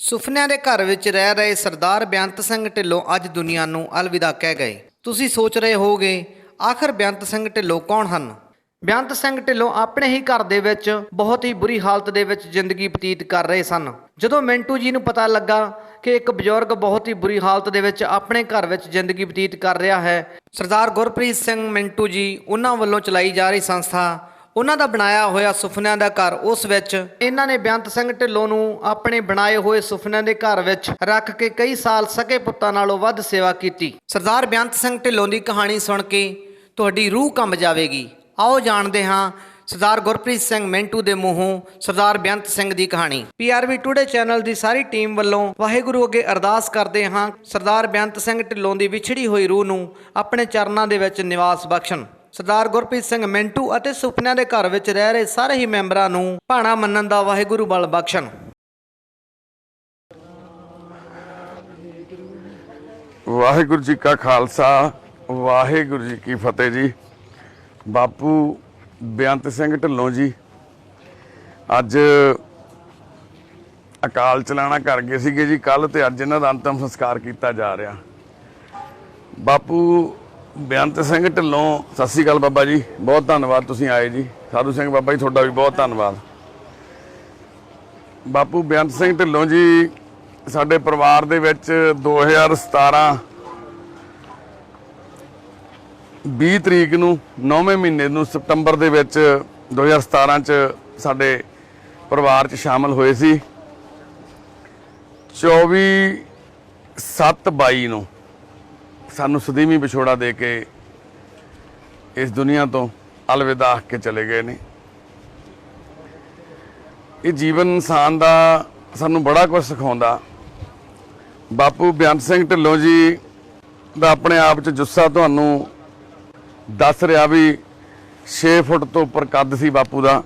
ਸੁਪਨਿਆਂ ਦੇ ਘਰ ਵਿੱਚ ਰਹਿ ਰਹੇ ਸਰਦਾਰ ਬੇਅੰਤ ਸਿੰਘ ਢਿੱਲੋਂ ਅੱਜ ਦੁਨੀਆ ਨੂੰ ਅਲਵਿਦਾ ਕਹਿ ਗਏ। ਤੁਸੀਂ ਸੋਚ ਰਹੇ ਹੋਗੇ ਆਖਰ ਬੇਅੰਤ ਸਿੰਘ ਢਿੱਲੋਂ ਕੌਣ ਹਨ। ਬੇਅੰਤ ਸਿੰਘ ਢਿੱਲੋਂ ਆਪਣੇ ਹੀ ਘਰ ਦੇ ਵਿੱਚ ਬਹੁਤ ਹੀ ਬੁਰੀ ਹਾਲਤ ਦੇ ਵਿੱਚ ਜ਼ਿੰਦਗੀ ਬਤੀਤ ਕਰ ਰਹੇ ਸਨ। ਜਦੋਂ ਮਿੰਟੂ ਜੀ ਨੂੰ ਪਤਾ ਲੱਗਾ ਕਿ ਇੱਕ ਬਜ਼ੁਰਗ ਬਹੁਤ ਹੀ ਬੁਰੀ ਹਾਲਤ ਦੇ ਵਿੱਚ ਆਪਣੇ ਘਰ ਵਿੱਚ ਜ਼ਿੰਦਗੀ ਬਤੀਤ ਕਰ ਰਿਹਾ ਹੈ, ਸਰਦਾਰ ਗੁਰਪ੍ਰੀਤ ਸਿੰਘ ਮਿੰਟੂ ਜੀ ਉਹਨਾਂ ਵੱਲੋਂ ਚਲਾਈ ਜਾ ਰਹੀ ਸੰਸਥਾ ਉਹਨਾਂ ਦਾ ਬਣਾਇਆ ਹੋਇਆ ਸੁਪਨਿਆਂ ਦਾ ਘਰ, ਉਸ ਵਿੱਚ ਇਹਨਾਂ ਨੇ ਬੇਅੰਤ ਸਿੰਘ ਢਿੱਲੋਂ ਨੂੰ ਆਪਣੇ ਬਣਾਏ ਹੋਏ ਸੁਪਨਿਆਂ ਦੇ ਘਰ ਵਿੱਚ ਰੱਖ ਕੇ ਕਈ ਸਾਲ ਸਕੇ ਪੁੱਤਾਂ ਨਾਲੋਂ ਵੱਧ ਸੇਵਾ ਕੀਤੀ। ਸਰਦਾਰ ਬੇਅੰਤ ਸਿੰਘ ਢਿੱਲੋਂ ਦੀ ਕਹਾਣੀ ਸੁਣ ਕੇ ਤੁਹਾਡੀ ਰੂਹ ਕੰਬ ਜਾਵੇਗੀ। ਆਓ ਜਾਣਦੇ ਹਾਂ ਸਰਦਾਰ ਗੁਰਪ੍ਰੀਤ ਸਿੰਘ ਮਿੰਟੂ ਦੇ ਮੂੰਹੋਂ ਸਰਦਾਰ ਬੇਅੰਤ ਸਿੰਘ ਦੀ ਕਹਾਣੀ। PRV ਟੂਡੇ ਚੈਨਲ ਦੀ ਸਾਰੀ ਟੀਮ ਵੱਲੋਂ ਵਾਹਿਗੁਰੂ ਅੱਗੇ ਅਰਦਾਸ ਕਰਦੇ ਹਾਂ ਸਰਦਾਰ ਬੇਅੰਤ ਸਿੰਘ ਢਿੱਲੋਂ ਦੀ ਵਿਛੜੀ ਹੋਈ ਰੂਹ ਨੂੰ ਆਪਣੇ ਚਰਨਾਂ ਦੇ ਵਿੱਚ ਨਿਵਾਸ ਬਖਸ਼ਣ। ਸਰਦਾਰ ਗੁਰਪ੍ਰੀਤ ਸਿੰਘ ਮਿੰਟੂ ਅਤੇ ਸੁਪਨਿਆਂ ਦੇ ਘਰ ਵਿੱਚ ਰਹਿ ਰਹੇ ਸਾਰੇ ਹੀ ਮੈਂਬਰਾਂ ਨੂੰ ਭਾਣਾ ਮੰਨਣ ਦਾ ਵਾਹਿਗੁਰੂ ਬਲ ਬਖਸ਼ਣ। ਵਾਹਿਗੁਰੂ ਜੀ ਕਾ ਖਾਲਸਾ, ਵਾਹਿਗੁਰੂ ਜੀ ਕੀ ਫਤਿਹ ਜੀ। ਬਾਪੂ ਬੇਅੰਤ ਸਿੰਘ ਢਿੱਲੋਂ ਜੀ ਅੱਜ ਅਕਾਲ ਚਲਾਣਾ ਕਰ ਗਏ ਸੀਗੇ ਜੀ ਕੱਲ, ਤੇ ਅੱਜ ਇਹਨਾਂ ਦਾ ਅੰਤਮ ਸੰਸਕਾਰ ਕੀਤਾ ਜਾ ਰਿਹਾ। ਬਾਪੂ ਬੇਅੰਤ ਸਿੰਘ ਢਿੱਲੋਂ, ਸਤਿ ਸ਼੍ਰੀ ਅਕਾਲ ਬਾਬਾ ਜੀ, ਬਹੁਤ ਧੰਨਵਾਦ ਤੁਸੀਂ ਆਏ ਜੀ। ਸਾਧੂ ਸਿੰਘ ਬਾਬਾ ਜੀ ਤੁਹਾਡਾ ਵੀ ਬਹੁਤ ਧੰਨਵਾਦ। ਬਾਪੂ ਬੇਅੰਤ ਸਿੰਘ ਢਿੱਲੋਂ ਜੀ ਸਾਡੇ ਪਰਿਵਾਰ ਦੇ ਵਿੱਚ 2017 20 ਤਰੀਕ ਨੂੰ 9ਵੇਂ ਮਹੀਨੇ ਨੂੰ ਸਤੰਬਰ ਦੇ ਵਿੱਚ 2017 ਚ ਸਾਡੇ ਪਰਿਵਾਰ ਚ ਸ਼ਾਮਲ ਹੋਏ ਸੀ। 24/7/22 ਨੂੰ ਸਾਨੂੰ ਸਦੀਵੀ ਵਿਛੋੜਾ ਦੇ ਕੇ ਇਸ ਦੁਨੀਆ ਤੋਂ ਅਲਵਿਦਾ ਆਖ ਕੇ ਚਲੇ ਗਏ ਨੇ। ਇਹ ਜੀਵਨ ਇਨਸਾਨ ਦਾ ਸਾਨੂੰ ਬੜਾ ਕੁਝ ਸਿਖਾਉਂਦਾ। ਬਾਪੂ ਬੇਅੰਤ ਸਿੰਘ ਢਿੱਲੋਂ ਜੀ ਦਾ ਆਪਣੇ ਆਪ 'ਚ ਜੁੱਸਾ ਤੁਹਾਨੂੰ ਦੱਸ ਰਿਹਾ ਵੀ 6 ਫੁੱਟ ਤੋਂ ਉੱਪਰ ਕੱਦ ਸੀ ਬਾਪੂ ਦਾ।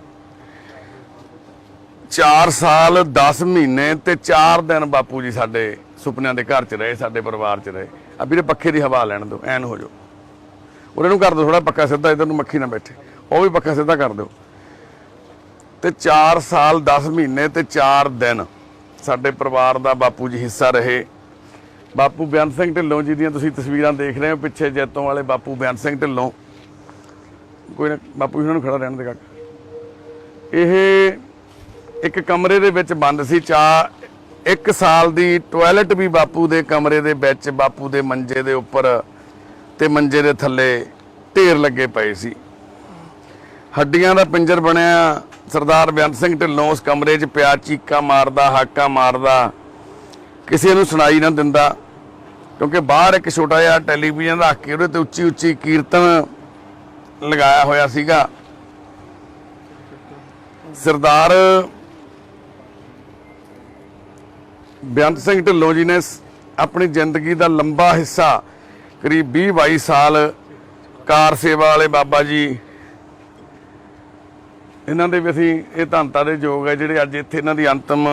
4 ਸਾਲ 10 ਮਹੀਨੇ ਤੇ 4 ਦਿਨ ਬਾਪੂ ਜੀ ਸਾਡੇ ਸੁਪਨਿਆਂ ਦੇ ਘਰ 'ਚ ਰਹੇ, ਸਾਡੇ ਪਰਿਵਾਰ 'ਚ ਰਹੇ। ਆ ਵੀਰੇ ਪੱਖੇ ਦੀ ਹਵਾ ਲੈਣ ਦਿਓ, ਐਨ ਹੋ ਜਾਓ। ਉਹਨਾਂ ਨੂੰ ਕਰ ਦਿਓ ਥੋੜਾ ਪੱਕਾ ਸਿੱਧਾ, ਇੱਧਰ ਨੂੰ ਮੱਖੀ ਨਾ ਬੈਠੇ, ਉਹ ਵੀ ਪੱਕਾ ਸਿੱਧਾ ਕਰ ਦਿਓ। ਤੇ 4 ਸਾਲ 10 ਮਹੀਨੇ ਤੇ 4 ਦਿਨ ਸਾਡੇ ਪਰਿਵਾਰ ਦਾ ਬਾਪੂ ਜੀ ਹਿੱਸਾ ਰਹੇ। ਬਾਪੂ ਬੇਅੰਤ ਸਿੰਘ ਢਿੱਲੋਂ ਜੀ ਦੀਆਂ ਤੁਸੀਂ ਤਸਵੀਰਾਂ ਦੇਖ ਰਹੇ ਹੋ ਪਿੱਛੇ, ਜੈਤੋਂ ਵਾਲੇ ਬਾਪੂ ਬੇਅੰਤ ਸਿੰਘ ਢਿੱਲੋਂ। ਕੋਈ ਨਾ ਬਾਪੂ ਜੀ ਉਹਨਾਂ ਨੂੰ ਖੜਾ ਰਹਿਣ ਦੇ ਕਾਕਾ। ਇਹ ਇੱਕ ਕਮਰੇ ਦੇ ਵਿੱਚ ਬੰਦ ਸੀ। 1 ਸਾਲ ਦੀ ਟਾਇਲਟ ਵੀ ਬਾਪੂ ਦੇ ਕਮਰੇ ਦੇ ਵਿੱਚ, ਬਾਪੂ ਦੇ ਮੰਜੇ ਦੇ ਉੱਪਰ ਤੇ ਮੰਜੇ ਦੇ ਥੱਲੇ ਢੇਰ ਲੱਗੇ ਪਏ ਸੀ। ਹੱਡੀਆਂ ਦਾ ਪਿੰਜਰ ਬਣਿਆ ਸਰਦਾਰ ਬੇਅੰਤ ਸਿੰਘ ਢਿੱਲੋਂ ਉਸ ਕਮਰੇ 'ਚ ਪਿਆ, ਚੀਕਾਂ ਮਾਰਦਾ, ਹਾਕਾਂ ਮਾਰਦਾ, ਕਿਸੇ ਨੂੰ ਸੁਣਾਈ ਨਾ ਦਿੰਦਾ, ਕਿਉਂਕਿ ਬਾਹਰ ਇੱਕ ਛੋਟਾ ਜਿਹਾ ਟੈਲੀਵਿਜ਼ਨ ਰੱਖ ਕੇ ਉਹਦੇ ਤੇ ਉੱਚੀ ਉੱਚੀ ਕੀਰਤਨ ਲਗਾਇਆ ਹੋਇਆ ਸੀਗਾ। ਸਰਦਾਰ ਬੇਅੰਤ ਸਿੰਘ ਢਿੱਲੋਂ ਜੀ ਨੇ ਆਪਣੀ ਜ਼ਿੰਦਗੀ ਦਾ ਲੰਬਾ ਹਿੱਸਾ ਕਰੀਬ 20-22 ਸਾਲ ਕਾਰ ਸੇਵਾ ਵਾਲੇ ਬਾਬਾ ਜੀ, ਇਹਨਾਂ ਦੇ ਵੀ ਅਸੀਂ ਇਹ ਧੰਨਤਾ ਦੇ ਯੋਗ ਹੈ ਜਿਹੜੇ ਅੱਜ ਇੱਥੇ ਇਹਨਾਂ ਦੀ ਅੰਤਮ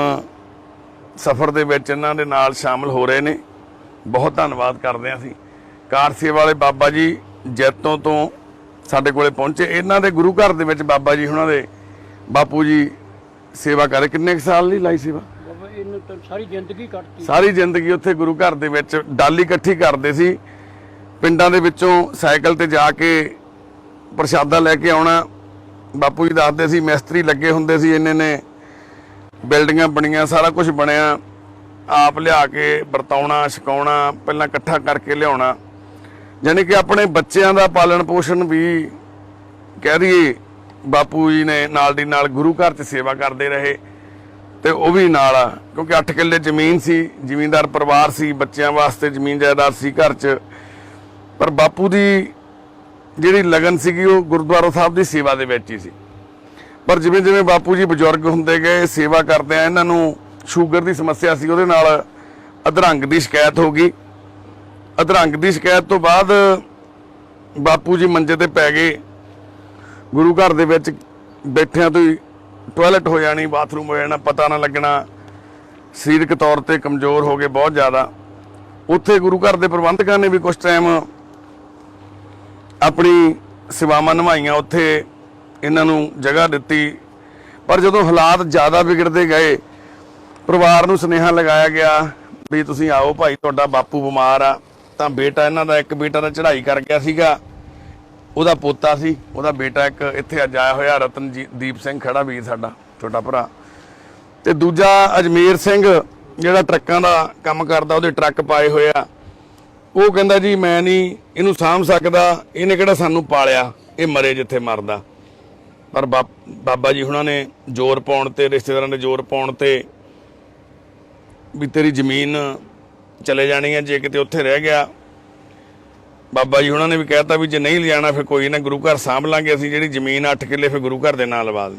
ਸਫ਼ਰ ਦੇ ਵਿੱਚ ਇਹਨਾਂ ਦੇ ਨਾਲ ਸ਼ਾਮਲ ਹੋ ਰਹੇ ਨੇ। ਬਹੁਤ ਧੰਨਵਾਦ ਕਰਦੇ ਹਾਂ ਅਸੀਂ। ਕਾਰ ਸੇਵਾ ਵਾਲੇ ਬਾਬਾ ਜੀ ਜੈਤੋਂ ਤੋਂ ਸਾਡੇ ਕੋਲੇ ਪਹੁੰਚੇ। ਇਹਨਾਂ ਦੇ ਗੁਰੂ ਘਰ ਦੇ ਵਿੱਚ ਬਾਬਾ ਜੀ ਉਹਨਾਂ ਦੇ ਬਾਪੂ ਜੀ ਸੇਵਾ ਕਰੇ। ਕਿੰਨੇ ਸਾਲ ਲਈ ਲਾਈ ਸੇਵਾ? ਸਾਰੀ ਜ਼ਿੰਦਗੀ ਕੱਟਤੀ। ਸਾਰੀ ਜ਼ਿੰਦਗੀ ਉੱਥੇ ਗੁਰੂ ਘਰ ਦੇ ਵਿੱਚ ਡਾਲੀ ਇਕੱਠੀ ਕਰਦੇ ਸੀ। ਪਿੰਡਾਂ ਦੇ ਵਿੱਚੋਂ ਸਾਈਕਲ ਤੇ ਜਾ ਕੇ ਪ੍ਰਸ਼ਾਦਾ ਲੈ ਕੇ ਆਉਣਾ। ਬਾਪੂ ਜੀ ਦੱਸਦੇ ਸੀ ਮਿਸਤਰੀ ਲੱਗੇ ਹੁੰਦੇ ਸੀ, ਇੰਨੇ ਨੇ ਬਿਲਡਿੰਗਾਂ ਬਣੀਆਂ, ਸਾਰਾ ਕੁਝ ਬਣਿਆ, ਆਪ ਲਿਆ ਕੇ ਵਰਤਾਉਣਾ, ਛਕਾਉਣਾ, ਪਹਿਲਾਂ ਇਕੱਠਾ ਕਰਕੇ ਲਿਆਉਣਾ। ਯਾਨੀ ਕਿ ਆਪਣੇ ਬੱਚਿਆਂ ਦਾ ਪਾਲਣ ਪੋਸ਼ਣ ਵੀ ਕਹਿ ਦਈਏ ਬਾਪੂ ਜੀ ਨੇ ਨਾਲ ਦੀ ਨਾਲ ਗੁਰੂ ਘਰ 'ਚ ਸੇਵਾ ਕਰਦੇ ਰਹੇ। ਤੇ ਉਹ ਵੀ ਨਾਲ ਆ, ਕਿਉਂਕਿ 8 ਕਿੱਲੇ ਜ਼ਮੀਨ ਸੀ, ਜ਼ਿਮੀਂਦਾਰ ਪਰਿਵਾਰ ਸੀ, ਬੱਚਿਆਂ ਵਾਸਤੇ ਜ਼ਮੀਨ ਜਾਇਦਾਦ ਸੀ ਘਰ 'ਚ। ਪਰ ਬਾਪੂ ਦੀ ਜਿਹੜੀ ਲਗਨ ਸੀਗੀ ਉਹ ਗੁਰਦੁਆਰਾ ਸਾਹਿਬ ਦੀ ਸੇਵਾ ਦੇ ਵਿੱਚ ਹੀ ਸੀ। ਪਰ ਜਿਵੇਂ ਜਿਵੇਂ ਬਾਪੂ ਜੀ ਬਜ਼ੁਰਗ ਹੁੰਦੇ ਗਏ, ਸੇਵਾ ਕਰਦੇ ਆ, ਇਹਨਾਂ ਨੂੰ ਸ਼ੂਗਰ ਦੀ ਸਮੱਸਿਆ ਸੀ, ਉਹਦੇ ਨਾਲ ਅਧਰੰਗ ਦੀ ਸ਼ਿਕਾਇਤ ਹੋ ਗਈ। ਅਧਰੰਗ ਦੀ ਸ਼ਿਕਾਇਤ ਤੋਂ ਬਾਅਦ ਬਾਪੂ ਜੀ ਮੰਜੇ ਤੇ ਪੈ ਗਏ। ਗੁਰੂ ਘਰ ਦੇ ਵਿੱਚ ਬੈਠਿਆਂ ਤੋਂ ਹੀ ਟਾਇਲਟ ਹੋ ਜਾਣੀ, ਬਾਥਰੂਮ ਹੋ ਜਾਣਾ, ਪਤਾ ਨਾ ਲੱਗਣਾ। ਸਰੀਰਕ ਤੌਰ ਤੇ ਕਮਜ਼ੋਰ ਹੋ ਗਏ ਬਹੁਤ ਜ਼ਿਆਦਾ। ਉੱਥੇ ਗੁਰੂ ਘਰ ਦੇ ਪ੍ਰਬੰਧਕਾਂ ਨੇ ਵੀ ਕੁਝ ਟਾਈਮ ਆਪਣੀ ਸੇਵਾਵਾਂ ਨਿਭਾਈਆਂ, ਉੱਥੇ ਇਹਨਾਂ ਨੂੰ ਜਗ੍ਹਾ ਦਿੱਤੀ। ਪਰ ਜਦੋਂ ਹਾਲਾਤ ਜ਼ਿਆਦਾ ਵਿਗੜਦੇ ਗਏ ਪਰਿਵਾਰ ਨੂੰ ਸੁਨੇਹਾ ਲਗਾਇਆ ਗਿਆ ਵੀ ਤੁਸੀਂ ਆਓ ਭਾਈ, ਤੁਹਾਡਾ ਬਾਪੂ ਬਿਮਾਰ ਆ। ਤਾਂ ਬੇਟਾ ਇਹਨਾਂ ਦਾ, ਇੱਕ ਬੇਟਾ ਦਾ ਚੜ੍ਹਾਈ ਕਰ ਗਿਆ ਸੀਗਾ, ਉਹਦਾ ਪੋਤਾ ਸੀ, ਉਹਦਾ ਬੇਟਾ ਇੱਕ ਇੱਥੇ ਅੱਜ ਆਇਆ ਹੋਇਆ ਰਤਨਦੀਪ ਸਿੰਘ ਖੜਾ ਵੀਰ ਸਾਡਾ ਛੋਟਾ ਭਰਾ, ਤੇ ਦੂਜਾ ਅਜਮੇਰ ਸਿੰਘ ਜਿਹੜਾ ਟਰੱਕਾਂ ਦਾ ਕੰਮ ਕਰਦਾ, ਉਹਦੇ ਟਰੱਕ ਪਾਏ ਹੋਏ ਆ। ਉਹ ਕਹਿੰਦਾ ਜੀ ਮੈਂ ਨਹੀਂ ਇਹਨੂੰ ਸਾਂਭ ਸਕਦਾ, ਇਹਨੇ ਕਿਹੜਾ ਸਾਨੂੰ ਪਾਲਿਆ, ਇਹ ਮਰੇ ਜਿੱਥੇ ਮਰਦਾ। ਪਰ ਬਾਬਾ ਜੀ ਹੁਣਾਂ ਨੇ ਜ਼ੋਰ ਪਾਉਣ ਤੇ, ਰਿਸ਼ਤੇਦਾਰਾਂ ਨੇ ਜ਼ੋਰ ਪਾਉਣ ਤੇ ਵੀ ਤੇਰੀ ਜ਼ਮੀਨ ਚਲੇ ਜਾਣੀ ਹੈ, ਜੇ ਕਿਤੇ ਉੱਥੇ ਰਹਿ ਗਿਆ। ਬਾਬਾ ਜੀ ਹੁਣਾਂ ਨੇ ਵੀ ਕਹਿਤਾ ਵੀ ਜੇ ਨਹੀਂ ਲਿਜਾਣਾ ਫਿਰ ਕੋਈ ਨਾ, ਗੁਰੂ ਘਰ ਸਾਂਭ ਲਾਂਗੇ ਅਸੀਂ, ਜਿਹੜੀ ਜ਼ਮੀਨ 8 ਕਿੱਲੇ ਫਿਰ ਗੁਰੂ ਘਰ ਦੇ ਨਾਂ ਲਵਾ ਦੇ।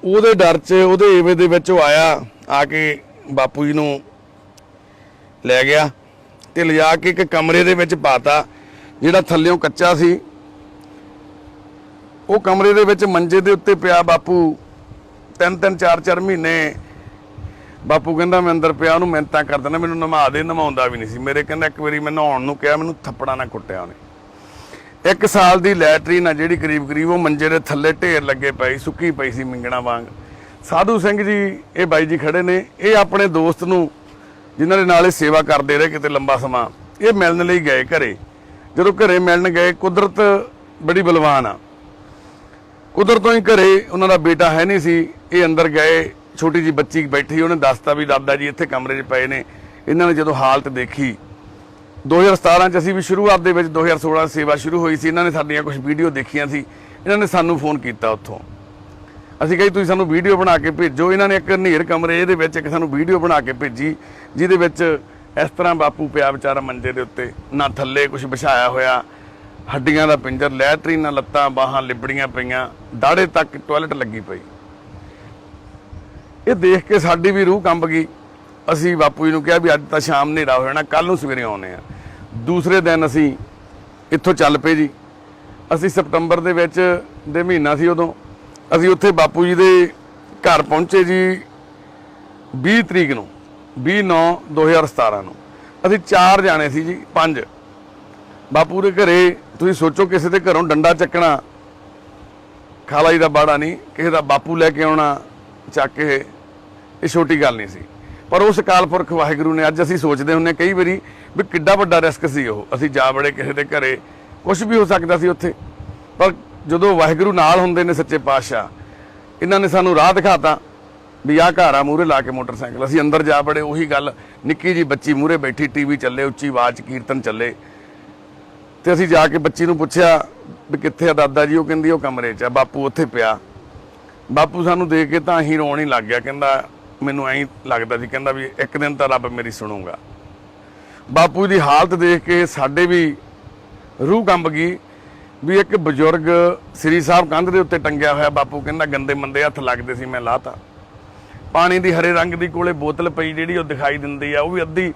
ਉਹਦੇ ਡਰ 'ਚ, ਉਹਦੇ ਏਵੇ ਦੇ ਵਿੱਚ ਉਹ ਆਇਆ, ਆ ਕੇ ਬਾਪੂ ਜੀ ਨੂੰ ਲੈ ਗਿਆ ਤੇ ਲਿਜਾ ਕੇ ਇੱਕ ਕਮਰੇ ਦੇ ਵਿੱਚ ਪਾਤਾ ਜਿਹੜਾ ਥੱਲਿਓਂ ਕੱਚਾ ਸੀ। ਉਹ ਕਮਰੇ ਦੇ ਵਿੱਚ ਮੰਜੇ ਦੇ ਉੱਤੇ ਪਿਆ ਬਾਪੂ 3-3 4-4 ਮਹੀਨੇ। ਬਾਪੂ ਕਹਿੰਦਾ ਮੈਂ ਅੰਦਰ ਪਿਆ, ਉਹਨੂੰ ਮਿਹਨਤਾਂ ਕਰ ਦਿੰਦਾ, ਮੈਨੂੰ ਨਵਾ ਦੇ, ਨਵਾਉਂਦਾ ਵੀ ਨਹੀਂ ਸੀ ਮੇਰੇ। ਕਹਿੰਦਾ ਇੱਕ ਵਾਰੀ ਮੈਂ ਨਹਾਉਣ ਨੂੰ ਕਿਹਾ, ਮੈਨੂੰ ਥੱਪੜਾ ਨਾ ਕੁੱਟਿਆ ਉਹਨੇ। 1 ਸਾਲ ਦੀ ਲੈਟਰੀਨ ਆ ਜਿਹੜੀ ਕਰੀਬ ਉਹ ਮੰਜੇ ਦੇ ਥੱਲੇ ਢੇਰ ਲੱਗੇ ਪਈ, ਸੁੱਕੀ ਪਈ ਸੀ ਮਿੰਗਣਾ ਵਾਂਗ। ਸਾਧੂ ਸਿੰਘ ਜੀ ਇਹ ਬਾਈ ਜੀ ਖੜੇ ਨੇ, ਇਹ ਆਪਣੇ ਦੋਸਤ ਨੂੰ ਜਿਨ੍ਹਾਂ ਦੇ ਨਾਲ ਇਹ ਸੇਵਾ ਕਰਦੇ ਰਹੇ ਕਿਤੇ ਲੰਬਾ ਸਮਾਂ, ਇਹ ਮਿਲਣ ਲਈ ਗਏ ਘਰੇ। ਜਦੋਂ ਘਰੇ ਮਿਲਣ ਗਏ, ਕੁਦਰਤ ਬੜੀ ਬਲਵਾਨ ਆ, ਕੁਦਰਤੋਂ ਹੀ ਘਰੇ ਉਹਨਾਂ ਦਾ ਬੇਟਾ ਹੈ ਨਹੀਂ ਸੀ। ਇਹ ਅੰਦਰ ਗਏ, ਛੋਟੀ ਜੀ ਬੱਚੀ ਬੈਠੀ, ਉਹਨੇ ਦੱਸਤਾ ਵੀ ਦਾਦਾ ਜੀ ਇੱਥੇ ਕਮਰੇ 'ਚ ਪਏ ਨੇ। ਇਹਨਾਂ ਨੇ ਜਦੋਂ ਹਾਲਤ ਦੇਖੀ, 2017 'ਚ ਅਸੀਂ ਵੀ ਸ਼ੁਰੂਆਤ ਦੇ ਵਿੱਚ 2016 ਸੇਵਾ ਸ਼ੁਰੂ ਹੋਈ ਸੀ, ਇਹਨਾਂ ਨੇ ਸਾਡੀਆਂ ਕੁਝ ਵੀਡੀਓ ਦੇਖੀਆਂ ਸੀ, ਇਹਨਾਂ ਨੇ ਸਾਨੂੰ ਫੋਨ ਕੀਤਾ ਉੱਥੋਂ। ਅਸੀਂ ਕਹੀ ਤੁਸੀਂ ਸਾਨੂੰ ਵੀਡੀਓ ਬਣਾ ਕੇ ਭੇਜੋ। ਇਹਨਾਂ ਨੇ ਇੱਕ ਹਨੇਰ ਕਮਰੇ ਇਹਦੇ ਵਿੱਚ ਇੱਕ ਸਾਨੂੰ ਵੀਡੀਓ ਬਣਾ ਕੇ ਭੇਜੀ, ਜਿਹਦੇ ਵਿੱਚ ਇਸ ਤਰ੍ਹਾਂ ਬਾਪੂ ਪਿਆ ਵਿਚਾਰਾ ਮੰਜੇ ਦੇ ਉੱਤੇ, ਨਾ ਥੱਲੇ ਕੁਝ ਵਿਛਾਇਆ ਹੋਇਆ, ਹੱਡੀਆਂ ਦਾ ਪਿੰਜਰ, ਲੈਟਰੀਨ ਨਾਲ ਲੱਤਾਂ ਬਾਹਾਂ ਲਿਬੜੀਆਂ ਪਈਆਂ, ਦਾੜੇ ਤੱਕ ਟਾਇਲਟ ਲੱਗੀ ਪਈ। ਇਹ ਦੇਖ ਕੇ ਸਾਡੀ ਵੀ ਰੂਹ ਕੰਬ ਗਈ। ਅਸੀਂ ਬਾਪੂ ਜੀ ਨੂੰ ਕਿਹਾ ਵੀ ਅੱਜ ਤਾਂ ਸ਼ਾਮ ਹਨੇਰਾ ਹੋ ਜਾਣਾ, ਕੱਲ ਨੂੰ ਸਵੇਰੇ ਆਉਣੇ ਆ। ਦੂਸਰੇ ਦਿਨ ਅਸੀਂ ਇੱਥੋਂ ਚੱਲ ਪਏ ਜੀ। ਅਸੀਂ ਸਤੰਬਰ ਦੇ ਵਿੱਚ ਦੇ ਮਹੀਨਾ ਸੀ ਉਦੋਂ। ਅਸੀਂ ਉੱਥੇ ਬਾਪੂ ਜੀ ਦੇ ਘਰ ਪਹੁੰਚੇ ਜੀ 20 ਤਰੀਕ ਨੂੰ, 20/9/2017 ਨੂੰ। ਅਸੀਂ 4 ਜਾਣੇ ਸੀ ਜੀ, 5 ਬਾਪੂ ਦੇ ਘਰੇ। ਤੁਸੀਂ ਸੋਚੋ ਕਿਸੇ ਦੇ ਘਰੋਂ ਡੰਡਾ ਚੱਕਣਾ, ਖਾਲਾ ਜੀ ਦਾ ਬਾੜਾ ਨਹੀਂ, ਕਿਸੇ ਦਾ ਬਾਪੂ ਲੈ ਕੇ ਆਉਣਾ ਚੱਕ ਕੇ, ਇਹ ਛੋਟੀ ਗੱਲ ਨਹੀਂ ਸੀ। ਪਰ ਉਸ ਅਕਾਲ ਪੁਰਖ ਵਾਹਿਗੁਰੂ ਨੇ, ਅੱਜ ਅਸੀਂ ਸੋਚਦੇ ਹੁੰਦੇ ਕਈ ਵਾਰੀ ਵੀ ਕਿੱਡਾ ਵੱਡਾ ਰਿਸਕ ਸੀ ਉਹ। ਅਸੀਂ ਜਾ ਬੜੇ ਕਿਸੇ ਦੇ ਘਰੇ, ਕੁਝ ਵੀ ਹੋ ਸਕਦਾ ਸੀ ਉੱਥੇ, ਪਰ ਜਦੋਂ ਵਾਹਿਗੁਰੂ ਨਾਲ ਹੁੰਦੇ ਨੇ ਸੱਚੇ ਪਾਤਸ਼ਾਹ, ਇਹਨਾਂ ਨੇ ਸਾਨੂੰ ਰਾਹ ਦਿਖਾਤਾ ਵੀ ਆਹ ਘਰ ਆ, ਮੂਹਰੇ ਲਾ ਕੇ ਮੋਟਰਸਾਈਕਲ। ਅਸੀਂ ਅੰਦਰ ਜਾ ਬੜੇ, ਉਹੀ ਗੱਲ, ਨਿੱਕੀ ਜੀ ਬੱਚੀ ਮੂਹਰੇ ਬੈਠੀ, ਟੀਵੀ ਚੱਲੇ, ਉੱਚੀ ਆਵਾਜ਼ 'ਚ ਕੀਰਤਨ ਚੱਲੇ। ਤੇ ਅਸੀਂ ਜਾ ਕੇ ਬੱਚੀ ਨੂੰ ਪੁੱਛਿਆ ਵੀ ਕਿੱਥੇ ਆ ਦਾਦਾ ਜੀ? ਉਹ ਕਹਿੰਦੀ ਉਹ ਕਮਰੇ 'ਚ ਆ, ਬਾਪੂ ਉੱਥੇ ਪਿਆ। ਬਾਪੂ ਸਾਨੂੰ ਦੇਖ ਕੇ ਤਾਂ ਅਸੀਂ ਰੋਣ ਹੀ ਲੱਗ ਗਿਆ। ਕਹਿੰਦਾ ਮੈਨੂੰ ਐਂ ਲੱਗਦਾ ਸੀ, ਕਹਿੰਦਾ ਵੀ ਇੱਕ ਦਿਨ ਤਾਂ ਰੱਬ ਮੇਰੀ ਸੁਣੂਗਾ। ਬਾਪੂ ਦੀ ਹਾਲਤ ਦੇਖ ਕੇ ਸਾਡੇ ਵੀ ਰੂਹ ਕੰਬ ਗਈ ਵੀ ਇੱਕ ਬਜ਼ੁਰਗ ਸ੍ਰੀ ਸਾਹਿਬ ਕੰਧ ਦੇ ਉੱਤੇ ਟੰਗਿਆ ਹੋਇਆ। ਬਾਪੂ ਕਹਿੰਦਾ ਗੰਦੇ ਮੰਦੇ ਹੱਥ ਲੱਗਦੇ ਸੀ, ਮੈਂ ਲਾਤਾ। ਪਾਣੀ ਦੀ ਹਰੇ ਰੰਗ ਦੀ ਕੋਲੇ ਬੋਤਲ ਪਈ ਜਿਹੜੀ ਉਹ ਦਿਖਾਈ ਦਿੰਦੀ ਆ, ਉਹ ਵੀ ਅੱਧੀ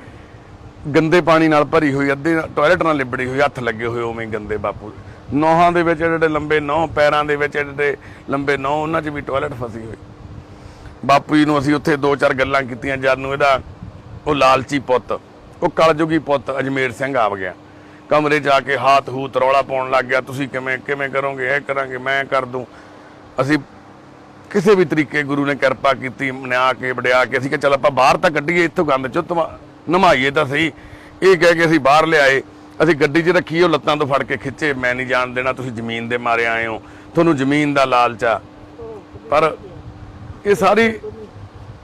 ਗੰਦੇ ਪਾਣੀ ਨਾਲ ਭਰੀ ਹੋਈ, ਅੱਧੇ ਟਾਇਲਟ ਨਾਲ ਲਿਬੜੀ ਹੋਈ, ਹੱਥ ਲੱਗੇ ਹੋਏ ਉਵੇਂ ਗੰਦੇ। ਬਾਪੂ ਨੌਹਾਂ ਦੇ ਵਿੱਚ ਜਿਹੜੇ ਲੰਬੇ ਨੌਹ, ਪੈਰਾਂ ਦੇ ਵਿੱਚ ਜਿਹੜੇ ਲੰਬੇ ਨੌਹ, ਉਹਨਾਂ 'ਚ ਵੀ ਟਾਇਲਟ ਫਸੀ ਹੋਈ। ਬਾਪੂ ਜੀ ਨੂੰ ਅਸੀਂ ਉੱਥੇ 2-4 ਗੱਲਾਂ ਕੀਤੀਆਂ। ਜਦ ਨੂੰ ਇਹਦਾ ਉਹ ਲਾਲਚੀ ਪੁੱਤ, ਉਹ ਕਲਯੁਗੀ ਪੁੱਤ ਅਜਮੇਰ ਸਿੰਘ ਆ ਗਿਆ। ਕਮਰੇ 'ਚ ਆ ਕੇ ਹਾਥ ਹੂਤ ਰੌਲਾ ਪਾਉਣ ਲੱਗ ਗਿਆ, ਤੁਸੀਂ ਕਿਵੇਂ ਕਰੋਗੇ, ਇਹ ਕਰਾਂਗੇ, ਮੈਂ ਕਰ ਦੂੰ। ਅਸੀਂ ਕਿਸੇ ਵੀ ਤਰੀਕੇ ਗੁਰੂ ਨੇ ਕਿਰਪਾ ਕੀਤੀ, ਮਨਾ ਕੇ ਵੜਿਆ ਕੇ ਅਸੀਂ ਕਿ ਚੱਲ ਆਪਾਂ ਬਾਹਰ ਤਾਂ ਕੱਢੀਏ, ਇੱਥੋਂ ਗੰਦ 'ਚੋਂ ਨਮਾਈਏ ਤਾਂ ਸਹੀ। ਇਹ ਕਹਿ ਕੇ ਅਸੀਂ ਬਾਹਰ ਲਿਆਏ। ਅਸੀਂ ਗੱਡੀ 'ਚ ਰੱਖੀ, ਉਹ ਲੱਤਾਂ ਤੋਂ ਫੜ ਕੇ ਖਿੱਚੇ, ਮੈਂ ਨਹੀਂ ਜਾਣ ਦੇਣਾ, ਤੁਸੀਂ ਜ਼ਮੀਨ ਦੇ ਮਾਰੇ ਆਏ ਹੋ, ਤੁਹਾਨੂੰ ਜ਼ਮੀਨ ਦਾ ਲਾਲਚ ਆ। ਪਰ ਇਹ ਸਾਰੀ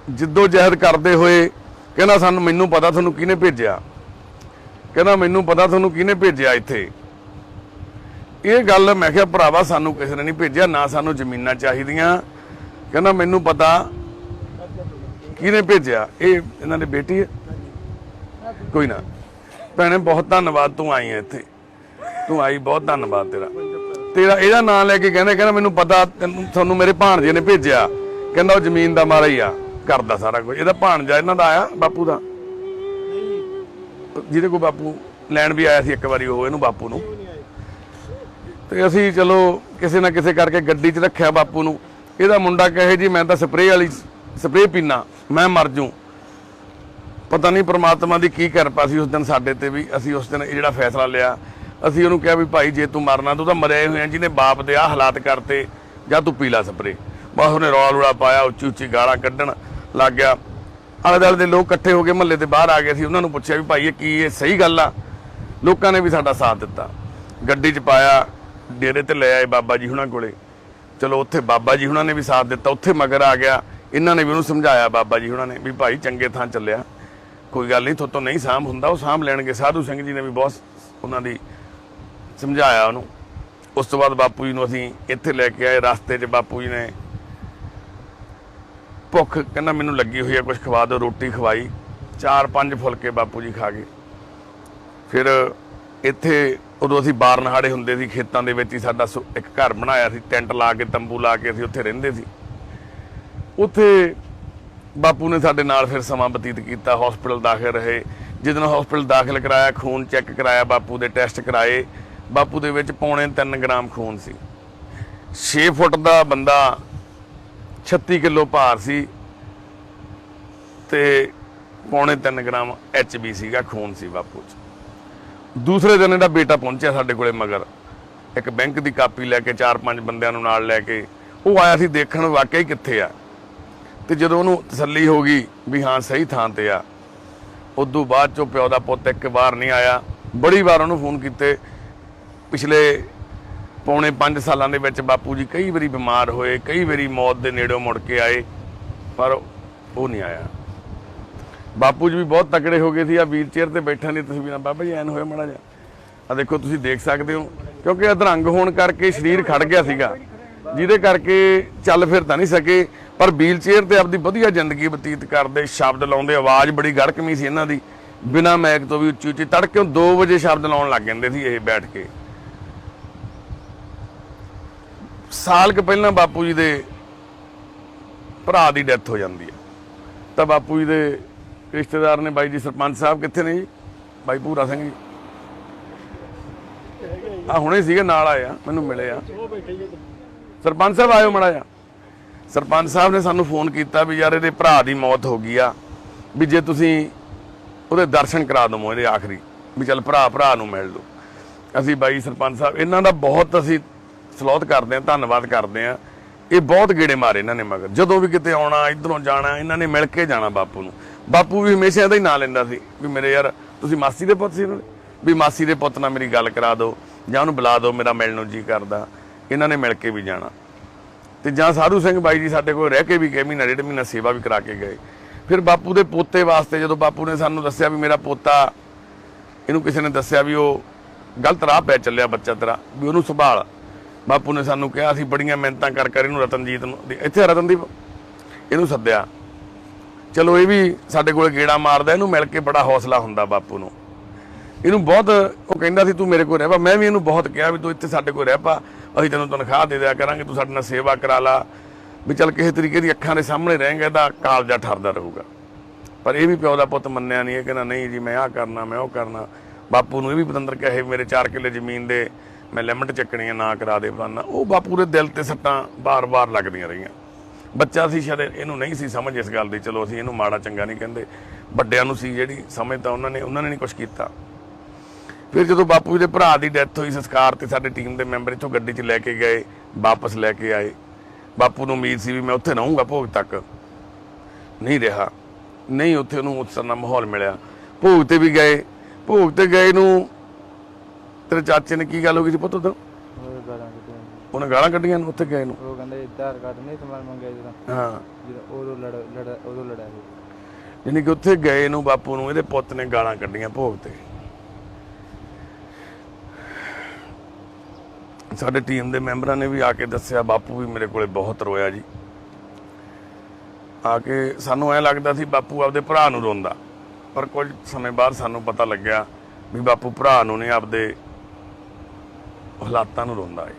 ਜਿੱਦੋ ਜਹਿਦ ਕਰਦੇ ਹੋਏ ਕਹਿੰਦਾ ਸਾਨੂੰ, ਮੈਨੂੰ ਪਤਾ ਤੁਹਾਨੂੰ ਕਿਹਨੇ ਭੇਜਿਆ, ਕਹਿੰਦਾ ਮੈਨੂੰ ਪਤਾ ਤੁਹਾਨੂੰ ਕਿਹਨੇ ਭੇਜਿਆ ਇੱਥੇ। ਇਹ ਗੱਲ ਮੈਂ ਕਿਹਾ ਭਰਾਵਾ ਸਾਨੂੰ ਕਿਸੇ ਨੇ ਨਹੀਂ ਭੇਜਿਆ, ਨਾ ਸਾਨੂੰ ਜ਼ਮੀਨਾਂ ਚਾਹੀਦੀਆਂ। ਕਹਿੰਦਾ ਮੈਨੂੰ ਪਤਾ ਕਿਹਨੇ ਭੇਜਿਆ, ਇਹ ਇਹਨਾਂ ਦੀ ਬੇਟੀ ਹੈ। ਕੋਈ ਨਾ ਭੈਣੇ, ਬਹੁਤ ਧੰਨਵਾਦ, ਤੂੰ ਆਈ ਹੈ ਇੱਥੇ, ਤੂੰ ਆਈ, ਬਹੁਤ ਧੰਨਵਾਦ ਤੇਰਾ। ਇਹਦਾ ਨਾਂ ਲੈ ਕੇ ਕਹਿੰਦਾ ਮੈਨੂੰ ਪਤਾ ਤੁਹਾਨੂੰ ਮੇਰੇ ਭਾਣਜੇ ਨੇ ਭੇਜਿਆ। ਕਹਿੰਦਾ ਉਹ ਜ਼ਮੀਨ ਦਾ ਮਾਰਾ ਹੀ ਆ, ਕਰਦਾ ਸਾਰਾ ਕੁਝ। ਇਹਦਾ ਭਾਣਜਾ ਇਹਨਾਂ ਦਾ ਆਇਆ, ਬਾਪੂ ਦਾ, ਜਿਹਦੇ ਕੋਲ ਬਾਪੂ ਲੈਣ ਵੀ ਆਇਆ ਸੀ ਇੱਕ ਵਾਰੀ ਉਹ ਇਹਨੂੰ, ਬਾਪੂ ਨੂੰ। ਤੇ ਅਸੀਂ ਚਲੋ ਕਿਸੇ ਨਾ ਕਿਸੇ ਕਰਕੇ ਗੱਡੀ 'ਚ ਰੱਖਿਆ ਬਾਪੂ ਨੂੰ। ਇਹਦਾ ਮੁੰਡਾ ਕਹੇ ਜੀ ਮੈਂ ਤਾਂ ਸਪਰੇਅ ਪੀਣਾ, ਮੈਂ ਮਰ ਜੂ। ਪਤਾ ਨਹੀਂ ਪ੍ਰਮਾਤਮਾ ਦੀ ਕੀ ਕਿਰਪਾ ਸੀ ਉਸ ਦਿਨ ਸਾਡੇ ਤੇ ਵੀ। ਅਸੀਂ ਉਸ ਦਿਨ ਇਹ ਜਿਹੜਾ ਫੈਸਲਾ ਲਿਆ, ਅਸੀਂ ਉਹਨੂੰ ਕਿਹਾ ਵੀ ਭਾਈ ਜੇ ਤੂੰ ਮਰਨਾ, ਤੂੰ ਤਾਂ ਮਰਿਆ ਹੋਇਆ, ਜਿਹਨੇ ਬਾਪ ਦੇ ਆਹ ਹਾਲਾਤ ਕਰਤੇ, ਜਾਂ ਤੂੰ ਪੀ ਲਾ ਸਪਰੇਅ। ਬਸ ਉਹਨੇ ਰੌਲਾ ਰੂਲਾ ਪਾਇਆ, ਉੱਚੀ ਉੱਚੀ ਗਾਲਾਂ ਕੱਢਣ ਲੱਗ ਗਿਆ। ਆਲੇ ਦੁਆਲੇ ਦੇ ਲੋਕ ਇਕੱਠੇ ਹੋ ਕੇ ਮਹੱਲੇ ਦੇ ਬਾਹਰ ਆ ਗਏ ਸੀ। ਉਹਨਾਂ ਨੂੰ ਪੁੱਛਿਆ ਵੀ ਭਾਈ ਇਹ ਸਹੀ ਗੱਲ ਆ। ਲੋਕਾਂ ਨੇ ਵੀ ਸਾਡਾ ਸਾਥ ਦਿੱਤਾ, ਗੱਡੀ 'ਚ ਪਾਇਆ, ਡੇਰੇ ਤੇ ਲੈ ਆਏ ਬਾਬਾ ਜੀ ਹੁਣਾਂ ਕੋਲੇ। ਚਲੋ ਉੱਥੇ ਬਾਬਾ ਜੀ ਹੁਣਾਂ ਨੇ ਵੀ ਸਾਥ ਦਿੱਤਾ, ਉੱਥੇ ਮਗਰ ਆ ਗਿਆ। ਇਹਨਾਂ ਨੇ ਵੀ ਉਹਨੂੰ ਸਮਝਾਇਆ, ਬਾਬਾ ਜੀ ਹੁਣਾਂ ਨੇ ਵੀ ਭਾਈ ਚੰਗੇ ਥਾਂ ਚੱਲਿਆ, ਕੋਈ ਗੱਲ ਨਹੀਂ, ਥੋਤੋਂ ਨਹੀਂ ਸਾਂਭ ਹੁੰਦਾ, ਉਹ ਸਾਂਭ ਲੈਣਗੇ। ਸਾਧੂ ਸਿੰਘ ਜੀ ਨੇ ਵੀ ਬਹੁਤ ਉਹਨਾਂ ਦੀ ਸਮਝਾਇਆ ਉਹਨੂੰ। ਉਸ ਤੋਂ ਬਾਅਦ ਬਾਪੂ ਜੀ ਨੂੰ ਅਸੀਂ ਇੱਥੇ ਲੈ ਕੇ ਆਏ। ਰਸਤੇ 'ਚ ਬਾਪੂ ਜੀ ਨੇ ਭੁੱਖ, ਕਹਿੰਦਾ ਮੈਨੂੰ ਲੱਗੀ ਹੋਈ ਹੈ, ਕੁਝ ਖਵਾ ਦਿਓ। ਰੋਟੀ ਖਵਾਈ, 4-5 ਫੁਲਕੇ ਬਾਪੂ ਜੀ ਖਾ ਗਏ। ਫਿਰ ਇੱਥੇ ਉਦੋਂ ਅਸੀਂ ਬਾਰਨਹਾੜੇ ਹੁੰਦੇ ਸੀ, ਖੇਤਾਂ ਦੇ ਵਿੱਚ ਹੀ ਸਾਡਾ ਇੱਕ ਘਰ ਬਣਾਇਆ ਸੀ, ਟੈਂਟ ਲਾ ਕੇ, ਤੰਬੂ ਲਾ ਕੇ ਅਸੀਂ ਉੱਥੇ ਰਹਿੰਦੇ ਸੀ। ਉੱਥੇ ਬਾਪੂ ਨੇ ਸਾਡੇ ਨਾਲ ਫਿਰ ਸਮਾਂ ਬਤੀਤ ਕੀਤਾ। ਹਸਪੀਟਲ ਦਾਖਲ ਰਹੇ। ਜਦੋਂ ਹਸਪੀਟਲ ਦਾਖਲ ਕਰਾਇਆ, ਖੂਨ ਚੈੱਕ ਕਰਾਇਆ, ਬਾਪੂ ਦੇ ਟੈਸਟ ਕਰਾਏ। ਬਾਪੂ ਦੇ ਵਿੱਚ 3.25 ਗ੍ਰਾਮ ਖੂਨ ਸੀ। 6 ਫੁੱਟ ਦਾ ਬੰਦਾ, 36 ਕਿਲੋ ਭਾਰ ਸੀ ਤੇ 3.25 ਗ੍ਰਾਮ HB ਸੀਗਾ, ਖੂਨ ਸੀ ਬਾਪੂ 'ਚ। ਦੂਸਰੇ ਦਿਨ ਇਹਦਾ ਬੇਟਾ ਪਹੁੰਚਿਆ ਸਾਡੇ ਕੋਲੇ ਮਗਰ, ਇੱਕ ਬੈਂਕ ਦੀ ਕਾਪੀ ਲੈ ਕੇ, 4-5 ਬੰਦਿਆਂ ਨੂੰ ਨਾਲ ਲੈ ਕੇ। ਉਹ ਆਇਆ ਸੀ ਦੇਖਣ ਵਾਕਈ ਕਿੱਥੇ ਆ। ਤੇ ਜਦੋਂ ਉਹਨੂੰ ਤਸੱਲੀ ਹੋ ਗਈ ਵੀ ਹਾਂ ਸਹੀ ਥਾਂ ਤੇ ਆ, ਉਦੋਂ ਬਾਅਦ ਚੋਂ ਪਿਓ ਦਾ ਪੁੱਤ ਇੱਕ ਵਾਰ ਨਹੀਂ ਆਇਆ। ਬੜੀ ਵਾਰ ਉਹਨੂੰ ਫੋਨ ਕੀਤੇ। ਪਿਛਲੇ 4.5 ਸਾਲਾਂ ਦੇ ਵਿੱਚ ਬਾਪੂ ਜੀ ਕਈ ਵਾਰੀ ਬਿਮਾਰ ਹੋਏ, ਕਈ ਵਾਰੀ ਮੌਤ ਦੇ ਨੇੜੋਂ ਮੁੜ ਕੇ ਆਏ, ਪਰ ਉਹ ਨਹੀਂ ਆਇਆ। ਬਾਪੂ ਜੀ ਵੀ ਬਹੁਤ ਤਕੜੇ ਹੋ ਗਏ ਸੀ। ਆ ਵੀਲ ਚੇਅਰ ਤੇ ਬੈਠਣ ਦੀ ਤਸਵੀਰਾਂ ਬਾਬਾ ਜੀ ਐਨ ਹੋਇਆ ਮਾੜਾ ਜਿਹਾ, ਆ ਦੇਖੋ, ਤੁਸੀਂ ਦੇਖ ਸਕਦੇ ਹੋ। ਕਿਉਂਕਿ ਅਧਰੰਗ ਹੋਣ ਕਰਕੇ ਸਰੀਰ ਖੜ ਗਿਆ ਸੀਗਾ, ਜਿਹਦੇ ਕਰਕੇ ਚੱਲ ਫਿਰ ਤਾਂ ਨਹੀਂ ਸਕੇ, ਪਰ ਵੀਲ ਚੇਅਰ ਤੇ ਆਪਦੀ ਵਧੀਆ ਜ਼ਿੰਦਗੀ ਬਤੀਤ ਕਰਦੇ, ਸ਼ਬਦ ਲਾਉਂਦੇ। ਆਵਾਜ਼ ਬੜੀ ਗੜਕਵੀਂ ਸੀ ਇਹਨਾਂ ਦੀ, ਬਿਨਾਂ ਮੈਕ ਤੋਂ ਵੀ ਉੱਚੀ ਉੱਚੀ। ਤੜਕੇ 2 ਵਜੇ ਸ਼ਬਦ ਲਾਉਣ ਲੱਗ ਜਾਂਦੇ ਸੀ ਇਹ ਬੈਠ ਕੇ। ਸਾਲ ਕੁ ਪਹਿਲਾਂ ਬਾਪੂ ਜੀ ਦੇ ਭਰਾ ਦੀ ਡੈਥ ਹੋ ਜਾਂਦੀ ਹੈ, ਤਾਂ ਬਾਪੂ ਜੀ ਦੇ ਰਿਸ਼ਤੇਦਾਰ ਨੇ, ਬਾਈ ਜੀ ਸਰਪੰਚ ਸਾਹਿਬ ਕਿੱਥੇ ਨੇ ਜੀ, ਬਾਈ ਭੂਰਾ ਸਿੰਘ ਜੀ, ਆ ਹੁਣੇ ਸੀਗੇ ਨਾਲ ਆਏ ਆ, ਮੈਨੂੰ ਮਿਲੇ ਆ। ਸਰਪੰਚ ਸਾਹਿਬ ਆਇਓ ਮਾੜਾ ਜਿਹਾ। ਸਰਪੰਚ ਸਾਹਿਬ ਨੇ ਸਾਨੂੰ ਫੋਨ ਕੀਤਾ ਵੀ ਯਾਰ ਇਹਦੇ ਭਰਾ ਦੀ ਮੌਤ ਹੋ ਗਈ ਆ, ਵੀ ਜੇ ਤੁਸੀਂ ਉਹਦੇ ਦਰਸ਼ਨ ਕਰਾ ਦਵੋ ਇਹਦੇ ਆਖਰੀ, ਵੀ ਚੱਲ ਭਰਾ ਨੂੰ ਮਿਲ ਲਓ। ਅਸੀਂ ਬਾਈ ਸਰਪੰਚ ਸਾਹਿਬ ਇਹਨਾਂ ਦਾ ਬਹੁਤ ਅਸੀਂ ਸਲੋਤ ਕਰਦੇ ਹਾਂ, ਧੰਨਵਾਦ ਕਰਦੇ ਹਾਂ। ਇਹ ਬਹੁਤ ਗੇੜੇ ਮਾਰੇ ਇਹਨਾਂ ਨੇ ਮਗਰ, ਜਦੋਂ ਵੀ ਕਿਤੇ ਆਉਣਾ, ਇੱਧਰੋਂ ਜਾਣਾ, ਇਹਨਾਂ ਨੇ ਮਿਲ ਕੇ ਜਾਣਾ ਬਾਪੂ ਨੂੰ। ਬਾਪੂ ਵੀ ਹਮੇਸ਼ਾ ਇਹਦਾ ਹੀ ਨਾਂ ਲੈਂਦਾ ਸੀ ਵੀ ਮੇਰੇ ਯਾਰ ਤੁਸੀਂ ਮਾਸੀ ਦੇ ਪੁੱਤ ਸੀ ਇਹਨਾਂ ਦੇ, ਵੀ ਮਾਸੀ ਦੇ ਪੁੱਤ ਨਾਲ ਮੇਰੀ ਗੱਲ ਕਰਾ ਦਿਓ ਜਾਂ ਉਹਨੂੰ ਬੁਲਾ ਦਿਓ, ਮੇਰਾ ਮਿਲਣ ਨੂੰ ਜੀ ਕਰਦਾ। ਇਹਨਾਂ ਨੇ ਮਿਲ ਕੇ ਵੀ ਜਾਣਾ। ਤੇ ਜਾਂ ਸਾਧੂ ਸਿੰਘ ਬਾਈ ਜੀ ਸਾਡੇ ਕੋਲ ਰਹਿ ਕੇ ਵੀ ਗਏ, ਮਹੀਨਾ 1.5 ਮਹੀਨਾ ਸੇਵਾ ਵੀ ਕਰਾ ਕੇ ਗਏ। ਫਿਰ ਬਾਪੂ ਦੇ ਪੋਤੇ ਵਾਸਤੇ ਜਦੋਂ ਬਾਪੂ ਨੇ ਸਾਨੂੰ ਦੱਸਿਆ ਵੀ ਮੇਰਾ ਪੋਤਾ, ਇਹਨੂੰ ਕਿਸੇ ਨੇ ਦੱਸਿਆ ਵੀ ਉਹ ਗਲਤ ਰਾਹ ਪੈ ਚੱਲਿਆ ਬੱਚਾ ਤੇਰਾ, ਵੀ ਉਹਨੂੰ ਸੰਭਾਲ। ਬਾਪੂ ਨੇ ਸਾਨੂੰ ਕਿਹਾ, ਅਸੀਂ ਬੜੀਆਂ ਮਿਹਨਤਾਂ ਕਰ ਇਹਨੂੰ ਰਤਨਜੀਤ ਨੂੰ, ਇੱਥੇ ਰਤਨਦੀਪ, ਇਹਨੂੰ ਸੱਦਿਆ। ਚਲੋ ਇਹ ਵੀ ਸਾਡੇ ਕੋਲ ਗੇੜਾ ਮਾਰਦਾ, ਇਹਨੂੰ ਮਿਲ ਕੇ ਬੜਾ ਹੌਸਲਾ ਹੁੰਦਾ ਬਾਪੂ ਨੂੰ। ਇਹਨੂੰ ਬਹੁਤ ਉਹ ਕਹਿੰਦਾ ਸੀ ਤੂੰ ਮੇਰੇ ਕੋਲ ਰਹਿ ਪਾ। ਮੈਂ ਵੀ ਇਹਨੂੰ ਬਹੁਤ ਕਿਹਾ ਵੀ ਤੂੰ ਇੱਥੇ ਸਾਡੇ ਕੋਲ ਰਹਿ ਪਾ, ਅਸੀਂ ਤੈਨੂੰ ਤਨਖਾਹ ਦੇ ਦਿਆ ਕਰਾਂਗੇ, ਤੂੰ ਸਾਡੇ ਨਾਲ ਸੇਵਾ ਕਰਾ ਲਾ, ਵੀ ਚੱਲ ਕਿਸੇ ਤਰੀਕੇ ਦੀ ਅੱਖਾਂ ਦੇ ਸਾਹਮਣੇ ਰਹੇਂਗਾ, ਇਹਦਾ ਕਾਲਜਾ ਠਰਦਾ ਰਹੂਗਾ। ਪਰ ਇਹ ਵੀ ਪਿਓ ਦਾ ਪੁੱਤ ਮੰਨਿਆ ਨਹੀਂ। ਇਹ ਕਹਿੰਦਾ ਨਹੀਂ ਜੀ ਮੈਂ ਆਹ ਕਰਨਾ, ਮੈਂ ਉਹ ਕਰਨਾ। ਬਾਪੂ ਨੂੰ ਇਹ ਵੀ ਪਤੰਦਰ ਕਹੇ ਮੇਰੇ 4 ਕਿੱਲੇ ਜ਼ਮੀਨ ਦੇ ਮੈਂ ਲਿਮਟ ਚੱਕਣੀ ਆ, ਨਾ ਕਰਾ ਦੇ ਫਲਾਨਾ। ਉਹ ਬਾਪੂ ਦੇ ਦਿਲ ਤੇ ਸੱਟਾਂ ਬਾਰ-ਬਾਰ ਲੱਗਦੀਆਂ ਰਹੀਆਂ। ਬੱਚਾ ਸੀ ਸ਼ਾਇਦ, ਇਹਨੂੰ ਨਹੀਂ ਸੀ ਸਮਝ ਇਸ ਗੱਲ ਦੀ। ਚਲੋ ਅਸੀਂ ਇਹਨੂੰ ਮਾੜਾ ਚੰਗਾ ਨਹੀਂ ਕਹਿੰਦੇ, ਵੱਡਿਆਂ ਨੂੰ ਸੀ ਜਿਹੜੀ ਸਮਝ, ਤਾਂ ਉਹਨਾਂ ਨੇ ਨਹੀਂ ਕੁਝ ਕੀਤਾ। ਫਿਰ ਜਦੋਂ ਬਾਪੂ ਦੇ ਭਰਾ ਦੀ ਡੈਥ ਹੋਈ, ਸੰਸਕਾਰ ਤੇ ਸਾਡੇ ਟੀਮ ਦੇ ਮੈਂਬਰ ਇੱਥੋਂ ਗੱਡੀ 'ਚ ਲੈ ਕੇ ਗਏ, ਵਾਪਸ ਲੈ ਕੇ ਆਏ। ਬਾਪੂ ਨੂੰ ਉਮੀਦ ਸੀ ਵੀ ਮੈਂ ਉੱਥੇ ਰਹੂੰਗਾ ਭੋਗ ਤੱਕ, ਨਹੀਂ ਰਿਹਾ। ਨਹੀਂ, ਉੱਥੇ ਉਹਨੂੰ ਉਸ ਤਰ੍ਹਾਂ ਦਾ ਮਾਹੌਲ ਮਿਲਿਆ। ਭੋਗ ਤੇ ਵੀ ਗਏ। ਭੋਗ ਤੇ ਗਏ ਨੂੰ ਤੇਰੇ ਚਾਚੇ ਨੇ ਕੀ ਗੱਲ ਹੋ ਗਈ ਸੀ ਪੁੱਤ ਉਦੋਂ? ਉਹਨੇ ਗਾਲਾਂ ਕੱਢੀਆਂ ਨੂੰ ਉੱਥੇ ਗਏ ਨੂੰ। ਉਹ ਕਹਿੰਦੇ ਆਧਾਰ ਕਾਰਡ ਨਹੀਂ ਸਮਾਨ ਮੰਗਿਆ ਜਦੋਂ। ਹਾਂ, ਜਦੋਂ ਉਦੋਂ ਲੜਿਆ ਸੀ। ਯਾਨੀ ਕਿ ਉੱਥੇ ਗਏ ਨੂੰ ਬਾਪੂ ਨੂੰ ਇਹਦੇ ਪੁੱਤ ਨੇ ਗਾਲਾਂ ਕੱਢੀਆਂ ਭੋਗ ਤੇ। ਸਾਡੇ ਟੀਮ ਦੇ ਮੈਂਬਰਾਂ ਨੇ ਵੀ ਆ ਕੇ ਦੱਸਿਆ, ਬਾਪੂ ਵੀ ਮੇਰੇ ਕੋਲੇ ਬਹੁਤ ਰੋਇਆ ਜੀ। ਆ ਕੇ ਸਾਨੂੰ ਐਂ ਲੱਗਦਾ ਸੀ ਬਾਪੂ ਆਪਦੇ ਭਰਾ ਨੂੰ ਰੋਂਦਾ, ਪਰ ਕੁਝ ਸਮੇਂ ਬਾਅਦ ਸਾਨੂੰ ਪਤਾ ਲੱਗਿਆ ਵੀ ਬਾਪੂ ਭਰਾ ਨੂੰ ਨਹੀਂ, ਆਪਦੇ ਹਾਲਾਤਾਂ ਨੂੰ ਰੋਂਦਾ ਹੈ।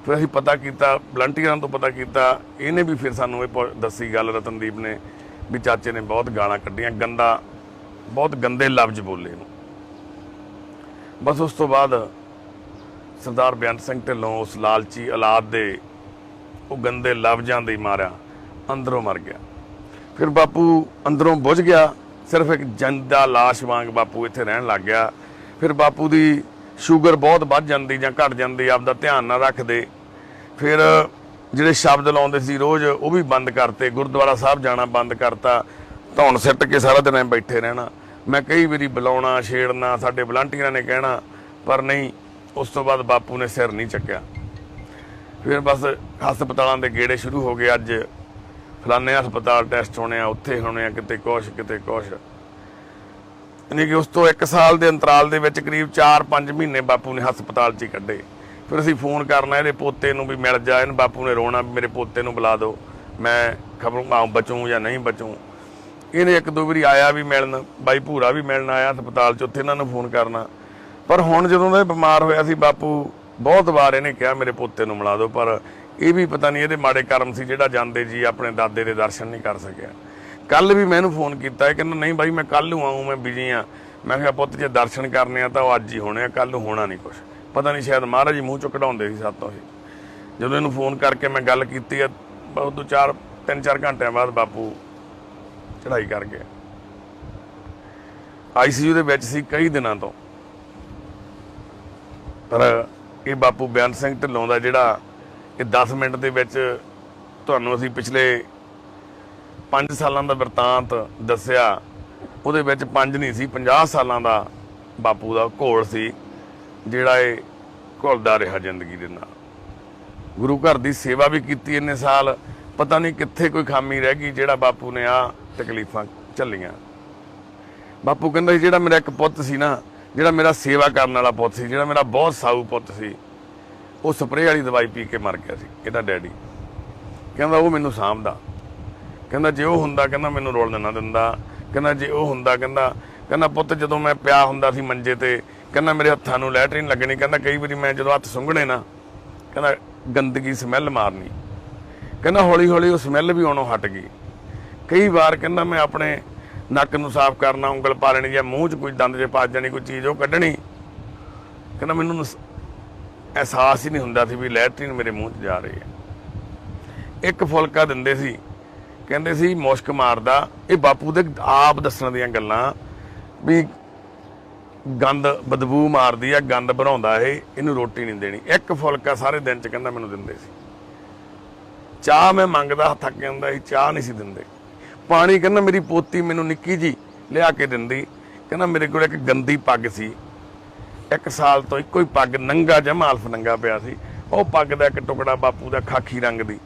ਫਿਰ ਅਸੀਂ ਪਤਾ ਕੀਤਾ, ਵਲੰਟੀਅਰਾਂ ਤੋਂ ਪਤਾ ਕੀਤਾ। ਇਹਨੇ ਵੀ ਫਿਰ ਸਾਨੂੰ ਇਹ ਦੱਸੀ ਗੱਲ, ਰਤਨਦੀਪ ਨੇ, ਵੀ ਚਾਚੇ ਨੇ ਬਹੁਤ ਗਾਲਾਂ ਕੱਢੀਆਂ, ਬਹੁਤ ਗੰਦੇ ਲਫ਼ਜ਼ ਬੋਲੇ ਇਹਨੂੰ। ਬਸ ਉਸ ਤੋਂ ਬਾਅਦ ਸਰਦਾਰ ਬੇਅੰਤ ਸਿੰਘ ਢਿੱਲੋਂ ਉਸ ਲਾਲਚੀ ਔਲਾਦ ਦੇ ਉਹ ਗੰਦੇ ਲਫ਼ਜ਼ਾਂ ਦੇ ਮਾਰਿਆ ਅੰਦਰੋਂ ਮਰ ਗਿਆ। ਫਿਰ ਬਾਪੂ ਅੰਦਰੋਂ ਬੁੱਝ ਗਿਆ, ਸਿਰਫ ਇੱਕ ਜਿੰਦਾ ਲਾਸ਼ ਵਾਂਗ ਬਾਪੂ ਇੱਥੇ ਰਹਿਣ ਲੱਗ ਗਿਆ। ਫਿਰ ਬਾਪੂ ਦੀ ਸ਼ੂਗਰ ਬਹੁਤ ਵੱਧ ਜਾਂਦੀ ਜਾਂ ਘਟ ਜਾਂਦੀ, ਆਪਦਾ ਧਿਆਨ ਨਾ ਰੱਖਦੇ। ਫਿਰ ਜਿਹੜੇ ਸ਼ਬਦ ਲਾਉਂਦੇ ਸੀ ਰੋਜ਼, ਉਹ ਵੀ ਬੰਦ ਕਰਤੇ। ਗੁਰਦੁਆਰਾ ਸਾਹਿਬ ਜਾਣਾ ਬੰਦ ਕਰਤਾ। ਧੌਣ ਸਿੱਟ ਕੇ ਸਾਰਾ ਦਿਨ ਐਂ ਬੈਠੇ ਰਹਿਣਾ। ਮੈਂ ਕਈ ਵਾਰੀ ਬੁਲਾਉਣਾ, ਛੇੜਨਾ, ਸਾਡੇ ਵਲੰਟੀਅਰਾਂ ਨੇ ਕਹਿਣਾ, ਪਰ ਨਹੀਂ। ਉਸ ਤੋਂ ਬਾਅਦ ਬਾਪੂ ਨੇ ਸਿਰ ਨਹੀਂ ਚੱਕਿਆ। ਫਿਰ ਬਸ ਹਸਪਤਾਲਾਂ ਦੇ ਗੇੜੇ ਸ਼ੁਰੂ ਹੋ ਗਏ। ਅੱਜ ਫਲਾਣੇ ਹਸਪਤਾਲ ਟੈਸਟ ਹੋਣੇ ਆ, ਉੱਥੇ ਹੋਣੇ ਆ, ਕਿਤੇ ਕੁਛ ਕਿਤੇ ਕੁਛ। ਯਾਨੀ ਕਿ ਉਸ ਤੋਂ 1 ਸਾਲ ਦੇ ਅੰਤਰਾਲ ਦੇ ਵਿੱਚ ਕਰੀਬ 4-5 ਮਹੀਨੇ ਬਾਪੂ ਨੇ ਹਸਪਤਾਲ 'ਚ ਹੀ ਕੱਢੇ। ਫਿਰ ਅਸੀਂ ਫੋਨ ਕਰਨਾ ਇਹਦੇ ਪੋਤੇ ਨੂੰ ਵੀ ਮਿਲ ਜਾ, ਇਹਨੂੰ ਬਾਪੂ ਨੇ ਰੋਣਾ ਵੀ ਮੇਰੇ ਪੋਤੇ ਨੂੰ ਬੁਲਾ ਦਿਓ, ਮੈਂ ਖਬਰ ਬਚੂੰ ਜਾਂ ਨਹੀਂ ਬਚੂੰ। ਇਹਨੇ 1-2 ਵਾਰੀ ਆਇਆ ਵੀ ਮਿਲਣ, ਬਾਈ ਭੂਰਾ ਵੀ ਮਿਲਣ ਆਇਆ ਹਸਪਤਾਲ 'ਚ, ਉੱਥੇ ਇਹਨਾਂ ਨੂੰ ਫੋਨ ਕਰਨਾ। ਪਰ ਹੁਣ ਜਦੋਂ ਦਾ ਇਹ ਬਿਮਾਰ ਹੋਇਆ ਸੀ, ਬਾਪੂ ਬਹੁਤ ਵਾਰ ਇਹਨੇ ਕਿਹਾ ਮੇਰੇ ਪੋਤੇ ਨੂੰ ਮਿਲਾ ਦਿਓ, ਪਰ ਇਹ ਵੀ ਪਤਾ ਨਹੀਂ ਇਹਦੇ ਮਾੜੇ ਕਰਮ ਸੀ ਜਿਹੜਾ ਜਾਂਦੇ ਜੀ ਆਪਣੇ ਦਾਦੇ ਦੇ ਦਰਸ਼ਨ ਨਹੀਂ ਕਰ ਸਕਿਆ। ਕੱਲ ਵੀ ਮੈਂ ਇਹਨੂੰ ਫੋਨ ਕੀਤਾ, ਇਹ ਕਹਿੰਦਾ ਨਹੀਂ ਬਾਈ ਮੈਂ ਕੱਲ੍ਹ ਨੂੰ ਆਊਂ, ਮੈਂ ਬਿਜੀ ਆ। ਮੈਂ ਕਿਹਾ ਪੁੱਤ ਜੇ ਦਰਸ਼ਨ ਕਰਨੇ ਆ ਤਾਂ ਉਹ ਅੱਜ ਹੀ ਹੋਣੇ ਆ, ਕੱਲ੍ਹ ਨੂੰ ਹੋਣਾ ਨਹੀਂ ਕੁਛ। ਪਤਾ ਨਹੀਂ ਸ਼ਾਇਦ ਮਹਾਰਾਜ ਜੀ ਮੂੰਹ ਚੋਂ ਕਢਾਉਂਦੇ ਸੀ ਸਾਤੋਂ ਹੀ। ਜਦੋਂ ਇਹਨੂੰ ਫੋਨ ਕਰਕੇ ਮੈਂ ਗੱਲ ਕੀਤੀ ਆ, ਬਹੁਤ 3-4 ਘੰਟਿਆਂ ਬਾਅਦ ਬਾਪੂ ਚੜ੍ਹਾਈ ਕਰ ਗਿਆ। ICU ਦੇ ਵਿੱਚ ਸੀ ਕਈ ਦਿਨਾਂ ਤੋਂ। ਪਰ ਇਹ ਬਾਪੂ ਬੇਅੰਤ ਸਿੰਘ ਢਿੱਲੋਂ ਦਾ ਜਿਹੜਾ ਇਹ 10 ਮਿੰਟ ਦੇ ਵਿੱਚ ਤੁਹਾਨੂੰ ਅਸੀਂ ਪਿਛਲੇ 5 ਸਾਲਾਂ ਦਾ ਬਿਰਤਾਂਤ ਦੱਸਿਆ, ਉਹਦੇ ਵਿੱਚ 5 ਨਹੀਂ ਸੀ, 50 ਸਾਲਾਂ ਦਾ ਬਾਪੂ ਦਾ ਘੋਲ ਸੀ ਜਿਹੜਾ ਇਹ ਘੁਲਦਾ ਰਿਹਾ ਜ਼ਿੰਦਗੀ ਦੇ ਨਾਲ। ਗੁਰੂ ਘਰ ਦੀ ਸੇਵਾ ਵੀ ਕੀਤੀ ਇੰਨੇ ਸਾਲ। ਪਤਾ ਨਹੀਂ ਕਿੱਥੇ ਕੋਈ ਖਾਮੀ ਰਹਿ ਗਈ ਜਿਹੜਾ ਬਾਪੂ ਨੇ ਆਹ ਤਕਲੀਫਾਂ ਝੱਲੀਆਂ। ਬਾਪੂ ਕਹਿੰਦਾ ਸੀ ਜਿਹੜਾ ਮੇਰਾ ਇੱਕ ਪੁੱਤ ਸੀ ਨਾ, ਜਿਹੜਾ ਮੇਰਾ ਸੇਵਾ ਕਰਨ ਵਾਲਾ ਪੁੱਤ ਸੀ, ਜਿਹੜਾ ਮੇਰਾ ਬਹੁਤ ਸਾਊ ਪੁੱਤ ਸੀ, ਉਹ ਸਪਰੇਅ ਵਾਲੀ ਦਵਾਈ ਪੀ ਕੇ ਮਰ ਗਿਆ ਸੀ। ਇਹਦਾ ਡੈਡੀ ਕਹਿੰਦਾ ਉਹ ਮੈਨੂੰ ਸਾਂਭਦਾ। ਕਹਿੰਦਾ ਜੇ ਉਹ ਹੁੰਦਾ, ਕਹਿੰਦਾ ਮੈਨੂੰ ਰੋਲ ਨਾ ਦਿੰਦਾ। ਕਹਿੰਦਾ ਜੇ ਉਹ ਹੁੰਦਾ, ਕਹਿੰਦਾ ਪੁੱਤ ਜਦੋਂ ਮੈਂ ਪਿਆ ਹੁੰਦਾ ਸੀ ਮੰਜੇ ਤੇ, ਕਹਿੰਦਾ ਮੇਰੇ ਹੱਥਾਂ ਨੂੰ ਲੈਟਰੀਨ ਲੱਗਣੀ। ਕਹਿੰਦਾ ਕਈ ਵਾਰੀ ਮੈਂ ਜਦੋਂ ਹੱਥ ਸੁੰਘਣੇ ਨਾ, ਕਹਿੰਦਾ ਗੰਦਗੀ ਸਮੈਲ ਮਾਰਨੀ। ਕਹਿੰਦਾ ਹੌਲੀ ਹੌਲੀ ਉਹ ਸਮੈਲ ਵੀ ਆਉਣੋਂ ਹਟ ਗਈ। ਕਈ ਵਾਰ ਕਹਿੰਦਾ ਮੈਂ ਆਪਣੇ ਨੱਕ ਨੂੰ ਸਾਫ਼ ਕਰਨਾ, ਉਂਗਲ ਪਾ ਲੈਣੀ, ਜਾਂ ਮੂੰਹ 'ਚ ਕੋਈ ਦੰਦ ਜੇ ਪਾ ਜਾਣੀ, ਕੋਈ ਚੀਜ਼ ਉਹ ਕੱਢਣੀ। ਕਹਿੰਦਾ ਮੈਨੂੰ ਅਹਿਸਾਸ ਹੀ ਨਹੀਂ ਹੁੰਦਾ ਸੀ ਵੀ ਲੈਟਰੀਨ ਮੇਰੇ ਮੂੰਹ 'ਚ ਜਾ ਰਹੀ ਹੈ। ਇੱਕ ਫੁਲਕਾ ਦਿੰਦੇ ਸੀ, ਕਹਿੰਦੇ ਸੀ ਮੁਸ਼ਕ ਮਾਰਦਾ। ਇਹ ਬਾਪੂ ਦੇ ਆਪ ਦੱਸਣ ਦੀਆਂ ਗੱਲਾਂ ਵੀ ਗੰਦ ਬਦਬੂ ਮਾਰਦੀ ਆ, ਗੰਦ ਬਣਾਉਂਦਾ ਇਹਨੂੰ ਰੋਟੀ ਨਹੀਂ ਦੇਣੀ। ਇੱਕ ਫੁਲਕਾ ਸਾਰੇ ਦਿਨ 'ਚ ਕਹਿੰਦਾ ਮੈਨੂੰ ਦਿੰਦੇ ਸੀ। ਚਾਹ ਮੈਂ ਮੰਗਦਾ ਥੱਕ ਜਾਂਦਾ ਸੀ, ਚਾਹ ਨਹੀਂ ਸੀ ਦਿੰਦੇ। ਪਾਣੀ ਕਹਿੰਦਾ ਮੇਰੀ ਪੋਤੀ ਮੈਨੂੰ ਨਿੱਕੀ ਜੀ ਲਿਆ ਕੇ ਦਿੰਦੀ। ਕਹਿੰਦਾ ਮੇਰੇ ਕੋਲ ਇੱਕ ਗੰਦੀ ਪੱਗ ਸੀ, 1 ਸਾਲ ਤੋਂ ਇੱਕੋ ਹੀ ਪੱਗ, ਨੰਗਾ ਜਮਾ ਅਲਫ ਨੰਗਾ ਪਿਆ ਸੀ। ਉਹ ਪੱਗ ਦਾ ਇੱਕ ਟੁਕੜਾ ਬਾਪੂ ਦਾ ਖਾਕੀ ਰੰਗ ਦੀ,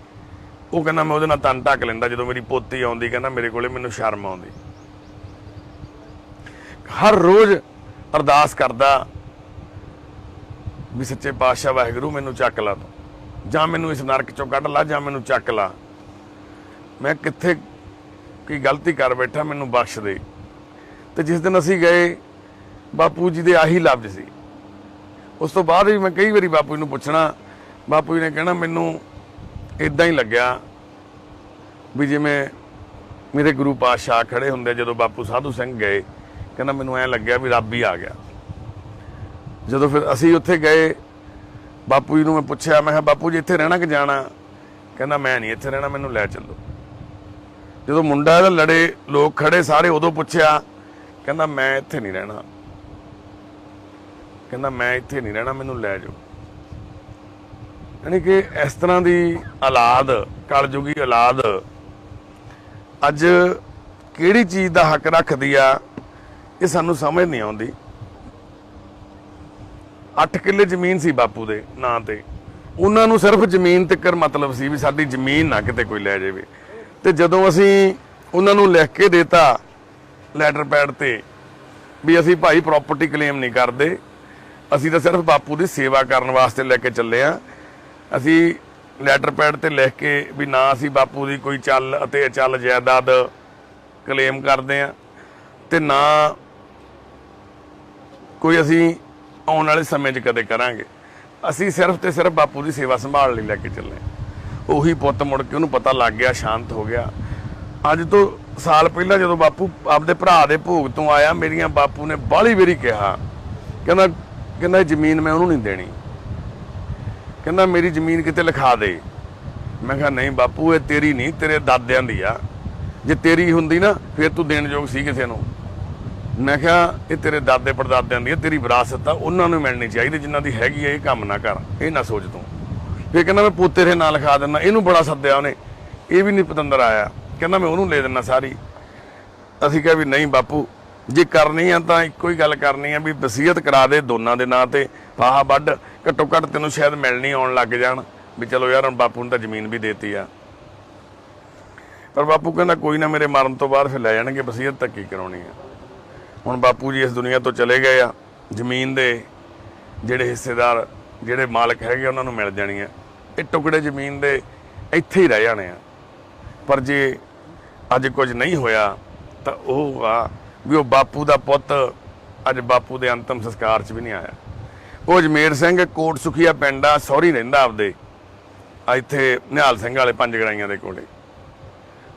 ਉਹ ਕਹਿੰਦਾ ਮੈਂ ਉਹਦੇ ਨਾਲ ਤਨ ਢੱਕ ਲੈਂਦਾ। ਜਦੋਂ ਮੇਰੀ ਪੋਤੀ ਆਉਂਦੀ ਕਹਿੰਦਾ ਮੇਰੇ ਕੋਲੇ, ਮੈਨੂੰ ਸ਼ਰਮ ਆਉਂਦੀ। ਹਰ ਰੋਜ਼ ਅਰਦਾਸ ਕਰਦਾ ਵੀ ਸੱਚੇ ਪਾਤਸ਼ਾਹ ਵਾਹਿਗੁਰੂ ਮੈਨੂੰ ਚੱਕ ਲਾ ਤੂੰ, ਜਾਂ ਮੈਨੂੰ ਇਸ ਨਰਕ ਚੋਂ ਕੱਢ ਲਾ, ਜਾਂ ਮੈਨੂੰ ਚੱਕ ਲਾ। ਮੈਂ ਕਿੱਥੇ ਕੀ ਗਲਤੀ ਕਰ ਬੈਠਾ, ਮੈਨੂੰ ਬਖਸ਼ ਦੇ। ਤੇ ਜਿਸ ਦਿਨ ਅਸੀਂ ਗਏ, ਬਾਪੂ ਜੀ ਦੇ ਆਹੀ ਲਫ਼ਜ਼ ਸੀ। ਉਸ ਤੋਂ ਬਾਅਦ ਵੀ ਮੈਂ ਕਈ ਵਾਰੀ ਬਾਪੂ ਜੀ ਨੂੰ ਪੁੱਛਣਾ, ਬਾਪੂ ਜੀ ਨੇ ਕਹਿਣਾ ਮੈਨੂੰ ਇਦਾਂ ਹੀ ਲੱਗਿਆ ਵੀ ਜਿਵੇਂ ਮੇਰੇ ਗੁਰੂ ਪਾਤਸ਼ਾਹ ਖੜੇ ਹੁੰਦੇ। ਜਦੋਂ ਬਾਪੂ ਸਾਧੂ ਸਿੰਘ ਗਏ, ਕਹਿੰਦਾ ਮੈਨੂੰ ਐਂ ਲੱਗਿਆ ਵੀ ਰੱਬ ਹੀ ਆ ਗਿਆ। ਜਦੋਂ ਫਿਰ ਅਸੀਂ ਉੱਥੇ ਗਏ, ਬਾਪੂ ਜੀ ਨੂੰ ਮੈਂ ਪੁੱਛਿਆ, ਮੈਂ ਕਿਹਾ ਬਾਪੂ ਜੀ ਇੱਥੇ ਰਹਿਣਾ ਕਿ ਜਾਣਾ? ਕਹਿੰਦਾ ਮੈਂ ਨਹੀਂ ਇੱਥੇ ਰਹਿਣਾ, ਮੈਨੂੰ ਲੈ ਚੱਲੋ। ਜਦੋਂ ਮੁੰਡਾ ਇਹਦਾ ਲੜੇ, ਲੋਕ ਖੜੇ ਸਾਰੇ, ਉਦੋਂ ਪੁੱਛਿਆ, ਕਹਿੰਦਾ ਮੈਂ ਇੱਥੇ ਨਹੀਂ ਰਹਿਣਾ, ਕਹਿੰਦਾ ਮੈਂ ਇੱਥੇ ਨਹੀਂ ਰਹਿਣਾ, ਮੈਨੂੰ ਲੈ ਜਾਓ। ਯਾਨੀ ਕਿ ਇਸ ਤਰ੍ਹਾਂ ਦੀ ਔਲਾਦ, ਕਲਯੁਗੀ ਔਲਾਦ ਅੱਜ ਕਿਹੜੀ ਚੀਜ਼ ਦਾ ਹੱਕ ਰੱਖਦੀ ਆ, ਇਹ ਸਾਨੂੰ ਸਮਝ ਨਹੀਂ ਆਉਂਦੀ। 8 ਕਿੱਲੇ ਜ਼ਮੀਨ ਸੀ ਬਾਪੂ ਦੇ ਨਾਂ ਤੇ, ਉਹਨਾਂ ਨੂੰ ਸਿਰਫ ਜ਼ਮੀਨ ਤੱਕ ਮਤਲਬ ਸੀ ਵੀ ਸਾਡੀ ਜ਼ਮੀਨ ਨਾ ਕਿਤੇ ਕੋਈ ਲੈ ਜਾਵੇ। ਤੇ ਜਦੋਂ ਅਸੀਂ ਉਹਨਾਂ ਨੂੰ ਲਿਖ ਕੇ ਦੇਤਾ ਲੈਟਰ ਪੈਡ ਤੇ ਵੀ ਅਸੀਂ ਭਾਈ ਪ੍ਰਾਪਰਟੀ ਕਲੇਮ ਨਹੀਂ ਕਰਦੇ, ਅਸੀਂ ਤਾਂ ਸਿਰਫ ਬਾਪੂ ਦੀ ਸੇਵਾ ਕਰਨ ਵਾਸਤੇ ਲੈ ਕੇ ਚੱਲੇ ਆ। ਅਸੀਂ ਲੈਟਰ ਪੈਡ ਤੇ ਲਿਖ ਕੇ ਵੀ ਨਾ ਅਸੀਂ ਬਾਪੂ ਦੀ ਕੋਈ ਚੱਲ ਅਤੇ ਅਚਲ ਜਾਇਦਾਦ ਕਲੇਮ ਕਰਦੇ ਆ, ਤੇ ਨਾ ਕੋਈ ਅਸੀਂ ਆਉਣ ਵਾਲੇ ਸਮੇਂ 'ਚ ਕਦੇ ਕਰਾਂਗੇ। ਅਸੀਂ ਸਿਰਫ ਤੇ ਸਿਰਫ ਬਾਪੂ ਦੀ ਸੇਵਾ ਸੰਭਾਲ ਲਈ ਲੈ ਕੇ ਚੱਲੇ। ਉਹੀ ਪੁੱਤ ਮੁੜ ਕੇ ਉਹਨੂੰ ਪਤਾ ਲੱਗ ਗਿਆ, ਸ਼ਾਂਤ ਹੋ ਗਿਆ। ਅੱਜ ਤੋਂ ਸਾਲ ਪਹਿਲਾਂ ਜਦੋਂ ਬਾਪੂ ਆਪਦੇ ਭਰਾ ਦੇ ਭੋਗ ਤੋਂ ਆਇਆ, ਮੇਰੀਆਂ ਬਾਪੂ ਨੇ ਬਾਹਲੀ ਵਾਰੀ ਕਿਹਾ, ਕਹਿੰਦਾ ਜ਼ਮੀਨ ਮੈਂ ਉਹਨੂੰ ਨਹੀਂ ਦੇਣੀ, ਕਹਿੰਦਾ ਮੇਰੀ ਜ਼ਮੀਨ ਕਿਤੇ ਲਿਖਾ ਦੇ। ਮੈਂ ਕਿਹਾ ਨਹੀਂ ਬਾਪੂ, ਇਹ ਤੇਰੀ ਨਹੀਂ, ਤੇਰੇ ਦਾਦਿਆਂ ਦੀ ਆ। ਜੇ ਤੇਰੀ ਹੁੰਦੀ ਨਾ ਫਿਰ ਤੂੰ ਦੇਣ ਯੋਗ ਸੀ ਕਿਸੇ ਨੂੰ। ਮੈਂ ਕਿਹਾ ਇਹ ਤੇਰੇ ਦਾਦੇ ਪੜਦਾਦਿਆਂ ਦੀ ਆ, ਤੇਰੀ ਵਿਰਾਸਤ ਆ, ਉਹਨਾਂ ਨੂੰ ਮਿਲਣੀ ਚਾਹੀਦੀ ਜਿਨ੍ਹਾਂ ਦੀ ਹੈਗੀ ਆ। ਇਹ ਕੰਮ ਨਾ ਕਰ, ਇਹ ਨਾ ਸੋਚ ਤੂੰ। ਫਿਰ ਕਹਿੰਦਾ ਮੈਂ ਪੋਤੇ ਦੇ ਨਾਂ ਲਿਖਾ ਦਿੰਦਾ। ਇਹਨੂੰ ਬੜਾ ਸੱਦਿਆ ਉਹਨੇ, ਇਹ ਵੀ ਨਹੀਂ ਪਤੰਦਰ ਆਇਆ। ਕਹਿੰਦਾ ਮੈਂ ਉਹਨੂੰ ਲੈ ਦਿੰਦਾ ਸਾਰੀ। ਅਸੀਂ ਕਿਹਾ ਵੀ ਨਹੀਂ ਬਾਪੂ, ਜੇ ਕਰਨੀ ਆ ਤਾਂ ਇੱਕੋ ਹੀ ਗੱਲ ਕਰਨੀ ਆ ਵੀ ਵਸੀਅਤ ਕਰਾ ਦੇ ਦੋਨਾਂ ਦੇ ਨਾਂ ਤੇ, ਫਾਹਾ ਵੱਢ, ਘੱਟੋ ਘੱਟ ਤੈਨੂੰ ਸ਼ਾਇਦ ਮਿਲਣੀ ਆਉਣ ਲੱਗ ਜਾਣ ਵੀ ਚਲੋ ਯਾਰ ਹੁਣ ਬਾਪੂ ਨੂੰ ਤਾਂ ਜ਼ਮੀਨ ਵੀ ਦੇਤੀ ਆ। ਪਰ ਬਾਪੂ ਕਹਿੰਦਾ ਕੋਈ ਨਾ, ਮੇਰੇ ਮਰਨ ਤੋਂ ਬਾਅਦ ਫਿਰ ਲੈ ਜਾਣਗੇ, ਵਸੀਅਤ ਤਾਂ ਕੀ ਕਰਾਉਣੀ ਆ। ਹੁਣ ਬਾਪੂ ਜੀ ਇਸ ਦੁਨੀਆ ਤੋਂ ਚਲੇ ਗਏ ਆ, ਜ਼ਮੀਨ ਦੇ ਜਿਹੜੇ ਹਿੱਸੇਦਾਰ, ਜਿਹੜੇ ਮਾਲਕ ਹੈਗੇ ਉਹਨਾਂ ਨੂੰ ਮਿਲ ਜਾਣੀ ਆ। ਇਹ ਟੁਕੜੇ ਜ਼ਮੀਨ ਦੇ ਇੱਥੇ ਹੀ ਰਹਿ ਜਾਣੇ ਆ। ਪਰ ਜੇ ਅੱਜ ਕੁਝ ਨਹੀਂ ਹੋਇਆ ਤਾਂ ਉਹ ਆ ਵੀ ਉਹ ਬਾਪੂ ਦਾ ਪੁੱਤ ਅੱਜ ਬਾਪੂ ਦੇ ਅੰਤਮ ਸੰਸਕਾਰ 'ਚ ਵੀ ਨਹੀਂ ਆਇਆ। ਉਹ ਅਜਮੇਰ ਸਿੰਘ ਕੋਟ ਸੁਖੀਆ ਪਿੰਡ ਆ, ਸਹੁਰੀ ਰਹਿੰਦਾ ਆਪਦੇ ਇੱਥੇ ਨਿਹਾਲ ਸਿੰਘ ਵਾਲੇ 5 ਗਰਾਈਆਂ ਦੇ ਕੋਲੇ।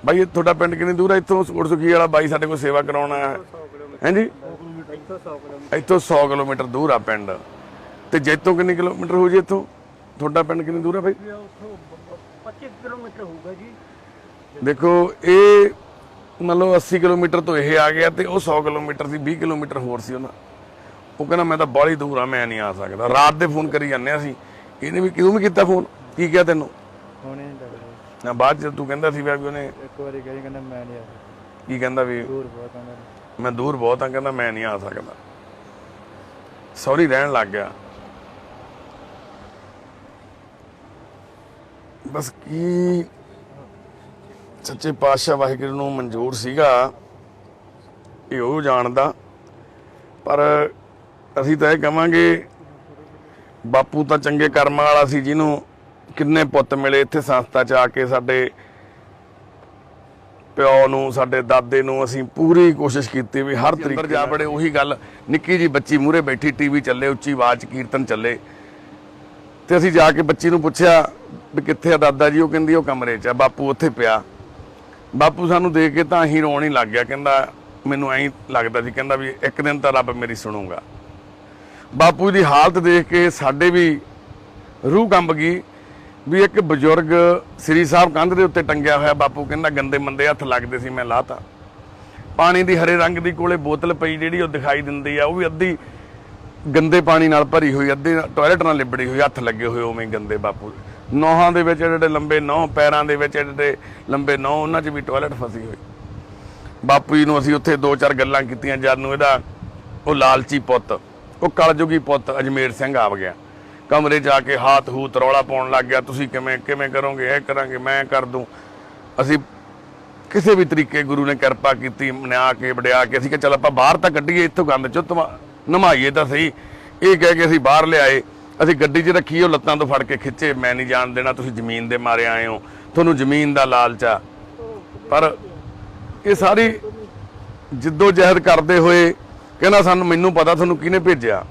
ਬਾਈ ਇਹ ਤੁਹਾਡਾ ਪਿੰਡ ਕਿੰਨੀ ਦੂਰ ਆ ਇੱਥੋਂ? ਕੋਟ ਸੁਖੀ ਵਾਲਾ ਬਾਈ ਸਾਡੇ ਕੋਲ ਸੇਵਾ ਕਰਾਉਣ ਆਇਆ ਹੈ ਜੀ। ਇੱਥੋਂ 100 ਕਿਲੋਮੀਟਰ ਦੂਰ ਆ ਪਿੰਡ। ਤੇ ਜੈਤੋਂ ਕਿੰਨੇ ਕਿਲੋਮੀਟਰ ਹੋ ਜੀ ਇੱਥੋਂ? ਤੁਹਾਡਾ ਪਿੰਡ ਕਿੰਨੀ ਦੂਰ ਆ ਬਾਈ? 25 ਕਿਲੋਮੀਟਰ ਹੋਊਗਾ ਜੀ। ਦੇਖੋ ਇਹ ਮਤਲਬ 80 ਕਿਲੋਮੀਟਰ ਤੋਂ ਇਹ ਆ ਗਿਆ ਤੇ ਉਹ 100 ਕਿਲੋਮੀਟਰ ਸੀ, 20 ਕਿਲੋਮੀਟਰ ਹੋਰ ਸੀ ਉਹਨਾਂ। ਉਹ ਕਹਿੰਦਾ ਮੈਂ ਤਾਂ ਬਾਹਲੀ ਦੂਰ ਆ, ਮੈਂ ਨਹੀਂ ਆ ਸਕਦਾ। ਰਾਤ ਦੇ ਫੋਨ ਕਰੀ ਜਾਂਦੇ ਅਸੀਂ, ਇਹਨੇ ਵੀ ਕਿਉਂ ਵੀ ਕੀਤਾ ਫੋਨ? ਕੀ ਕਿਹਾ ਤੈਨੂੰ? ਹੁਣੇ ਨਹੀਂ ਲੱਗਦਾ। ਨਾ ਬਾਅਦ ਚ ਤੂੰ ਕਹਿੰਦਾ ਸੀ ਵੀ ਉਹਨੇ ਇੱਕ ਵਾਰੀ ਕਹੀ ਕਹਿੰਦਾ ਮੈਂ ਨਹੀਂ ਆ ਸਕਦਾ। ਕੀ ਕਹਿੰਦਾ ਵੀ ਦੂਰ ਬਹੁਤ ਆਉਂਦਾ। ਮੈਂ ਦੂਰ ਬਹੁਤ ਆ, ਕਹਿੰਦਾ ਮੈਂ ਨਹੀਂ ਆ ਸਕਦਾ। ਸੌਰੀ ਰਹਿਣ ਲੱਗ ਗਿਆ। ਬਸ ਕੀ ਸੱਚੇ ਪਾਤਸ਼ਾਹ ਵਾਹਿਗੁਰੂ ਨੂੰ ਮਨਜ਼ੂਰ ਸੀਗਾ, ਇਹ ਉਹ ਜਾਣਦਾ। ਪਰ ਅਸੀਂ ਤਾਂ ਇਹ ਕਵਾਂਗੇ ਬਾਪੂ ਤਾਂ ਚੰਗੇ ਕਰਮਾਂ ਵਾਲਾ ਸੀ, ਜਿਹਨੂੰ ਕਿੰਨੇ ਪੁੱਤ ਮਿਲੇ ਇੱਥੇ ਸੰਸਥਾ 'ਚ ਆ ਕੇ। ਸਾਡੇ ਪਿਓ ਨੂੰ, ਸਾਡੇ ਦਾਦੇ ਨੂੰ ਅਸੀਂ ਪੂਰੀ ਕੋਸ਼ਿਸ਼ ਕੀਤੀ ਵੀ ਹਰ ਤਰੀਕੇ ਜਾ ਬੜੇ। ਉਹੀ ਗੱਲ, ਨਿੱਕੀ ਜੀ ਬੱਚੀ ਮੂਹਰੇ ਬੈਠੀ, ਟੀਵੀ ਚੱਲੇ, ਉੱਚੀ ਆਵਾਜ਼ 'ਚ ਕੀਰਤਨ ਚੱਲੇ, ਤੇ ਅਸੀਂ ਜਾ ਕੇ ਬੱਚੀ ਨੂੰ ਪੁੱਛਿਆ ਵੀ ਕਿੱਥੇ ਆ ਦਾਦਾ ਜੀ? ਉਹ ਕਹਿੰਦੀ ਉਹ ਕਮਰੇ 'ਚ ਆ। ਬਾਪੂ ਉੱਥੇ ਪਿਆ। ਬਾਪੂ ਸਾਨੂੰ ਦੇਖ ਕੇ ਤਾਂ ਅਸੀਂ ਰੋਣ ਹੀ ਲੱਗ ਗਿਆ। ਕਹਿੰਦਾ ਮੈਨੂੰ ਐਂ ਲੱਗਦਾ ਸੀ, ਕਹਿੰਦਾ ਵੀ ਇੱਕ ਦਿਨ ਤਾਂ ਰੱਬ ਮੇਰੀ ਸੁਣੂਗਾ। ਬਾਪੂ ਦੀ ਹਾਲਤ ਦੇਖ ਕੇ ਸਾਡੇ ਵੀ ਰੂਹ ਕੰਬ ਗਈ ਵੀ ਇੱਕ ਬਜ਼ੁਰਗ ਸ੍ਰੀ ਸਾਹਿਬ ਕੰਧ ਦੇ ਉੱਤੇ ਟੰਗਿਆ ਹੋਇਆ। ਬਾਪੂ ਕਹਿੰਦਾ ਗੰਦੇ ਮੰਦੇ ਹੱਥ ਲੱਗਦੇ ਸੀ, ਮੈਂ ਲਾਤਾ। ਪਾਣੀ ਦੀ ਹਰੇ ਰੰਗ ਦੀ ਕੋਲੇ ਬੋਤਲ ਪਈ ਜਿਹੜੀ ਉਹ ਦਿਖਾਈ ਦਿੰਦੀ ਆ, ਉਹ ਵੀ ਅੱਧੀ ਗੰਦੇ ਪਾਣੀ ਨਾਲ ਭਰੀ ਹੋਈ, ਅੱਧੀ ਟਾਇਲਟ ਨਾਲ ਲਿਬੜੀ ਹੋਈ, ਹੱਥ ਲੱਗੇ ਹੋਏ ਉਵੇਂ ਗੰਦੇ। ਬਾਪੂ ਨੌਹਾਂ ਦੇ ਵਿੱਚ ਜਿਹੜੇ ਲੰਬੇ ਨੌਹ, ਪੈਰਾਂ ਦੇ ਵਿੱਚ ਜਿਹੜੇ ਲੰਬੇ ਨੌਹ, ਉਹਨਾਂ 'ਚ ਵੀ ਟਾਇਲਟ ਫਸੀ ਹੋਈ। ਬਾਪੂ ਜੀ ਨੂੰ ਅਸੀਂ ਉੱਥੇ 2-4 ਗੱਲਾਂ ਕੀਤੀਆਂ ਜਦ ਨੂੰ ਇਹਦਾ ਉਹ ਲਾਲਚੀ ਪੁੱਤ, ਉਹ ਕਲਯੁਗੀ ਪੁੱਤ ਅਜਮੇਰ ਸਿੰਘ ਆ ਗਿਆ। ਕਮਰੇ 'ਚ ਆ ਕੇ ਹਾਥ ਹੂਤ ਰੌਲਾ ਪਾਉਣ ਲੱਗ ਗਿਆ, ਤੁਸੀਂ ਕਿਵੇਂ ਕਰੋਗੇ, ਇਹ ਕਰਾਂਗੇ, ਮੈਂ ਕਰ ਦੂੰ। ਅਸੀਂ ਕਿਸੇ ਵੀ ਤਰੀਕੇ ਗੁਰੂ ਨੇ ਕਿਰਪਾ ਕੀਤੀ, ਮਨਾ ਕੇ ਵੜਿਆ ਕੇ ਅਸੀਂ ਕਿ ਚੱਲ ਆਪਾਂ ਬਾਹਰ ਤਾਂ ਕੱਢੀਏ, ਇੱਥੋਂ ਗੰਦ 'ਚੋਂ ਨਮਾਈਏ ਤਾਂ ਸਹੀ। ਇਹ ਕਹਿ ਕੇ ਅਸੀਂ ਬਾਹਰ ਲਿਆਏ। ਅਸੀਂ ਗੱਡੀ 'ਚ ਰੱਖੀ, ਉਹ ਲੱਤਾਂ ਤੋਂ ਫੜ ਕੇ ਖਿੱਚੇ। ਮੈਂ ਨਹੀਂ ਜਾਣ ਦੇਣਾ, ਤੁਸੀਂ ਜ਼ਮੀਨ ਦੇ ਮਾਰੇ ਆਏ ਹੋ, ਤੁਹਾਨੂੰ ਜ਼ਮੀਨ ਦਾ ਲਾਲਚ ਆ। ਪਰ ਇਹ ਸਾਰੀ ਜਿੱਦੋ ਜਹਿਦ ਕਰਦੇ ਹੋਏ ਕਹਿੰਦਾ ਸਾਨੂੰ, ਮੈਨੂੰ ਪਤਾ ਤੁਹਾਨੂੰ ਕਿਹਨੇ ਭੇਜਿਆ,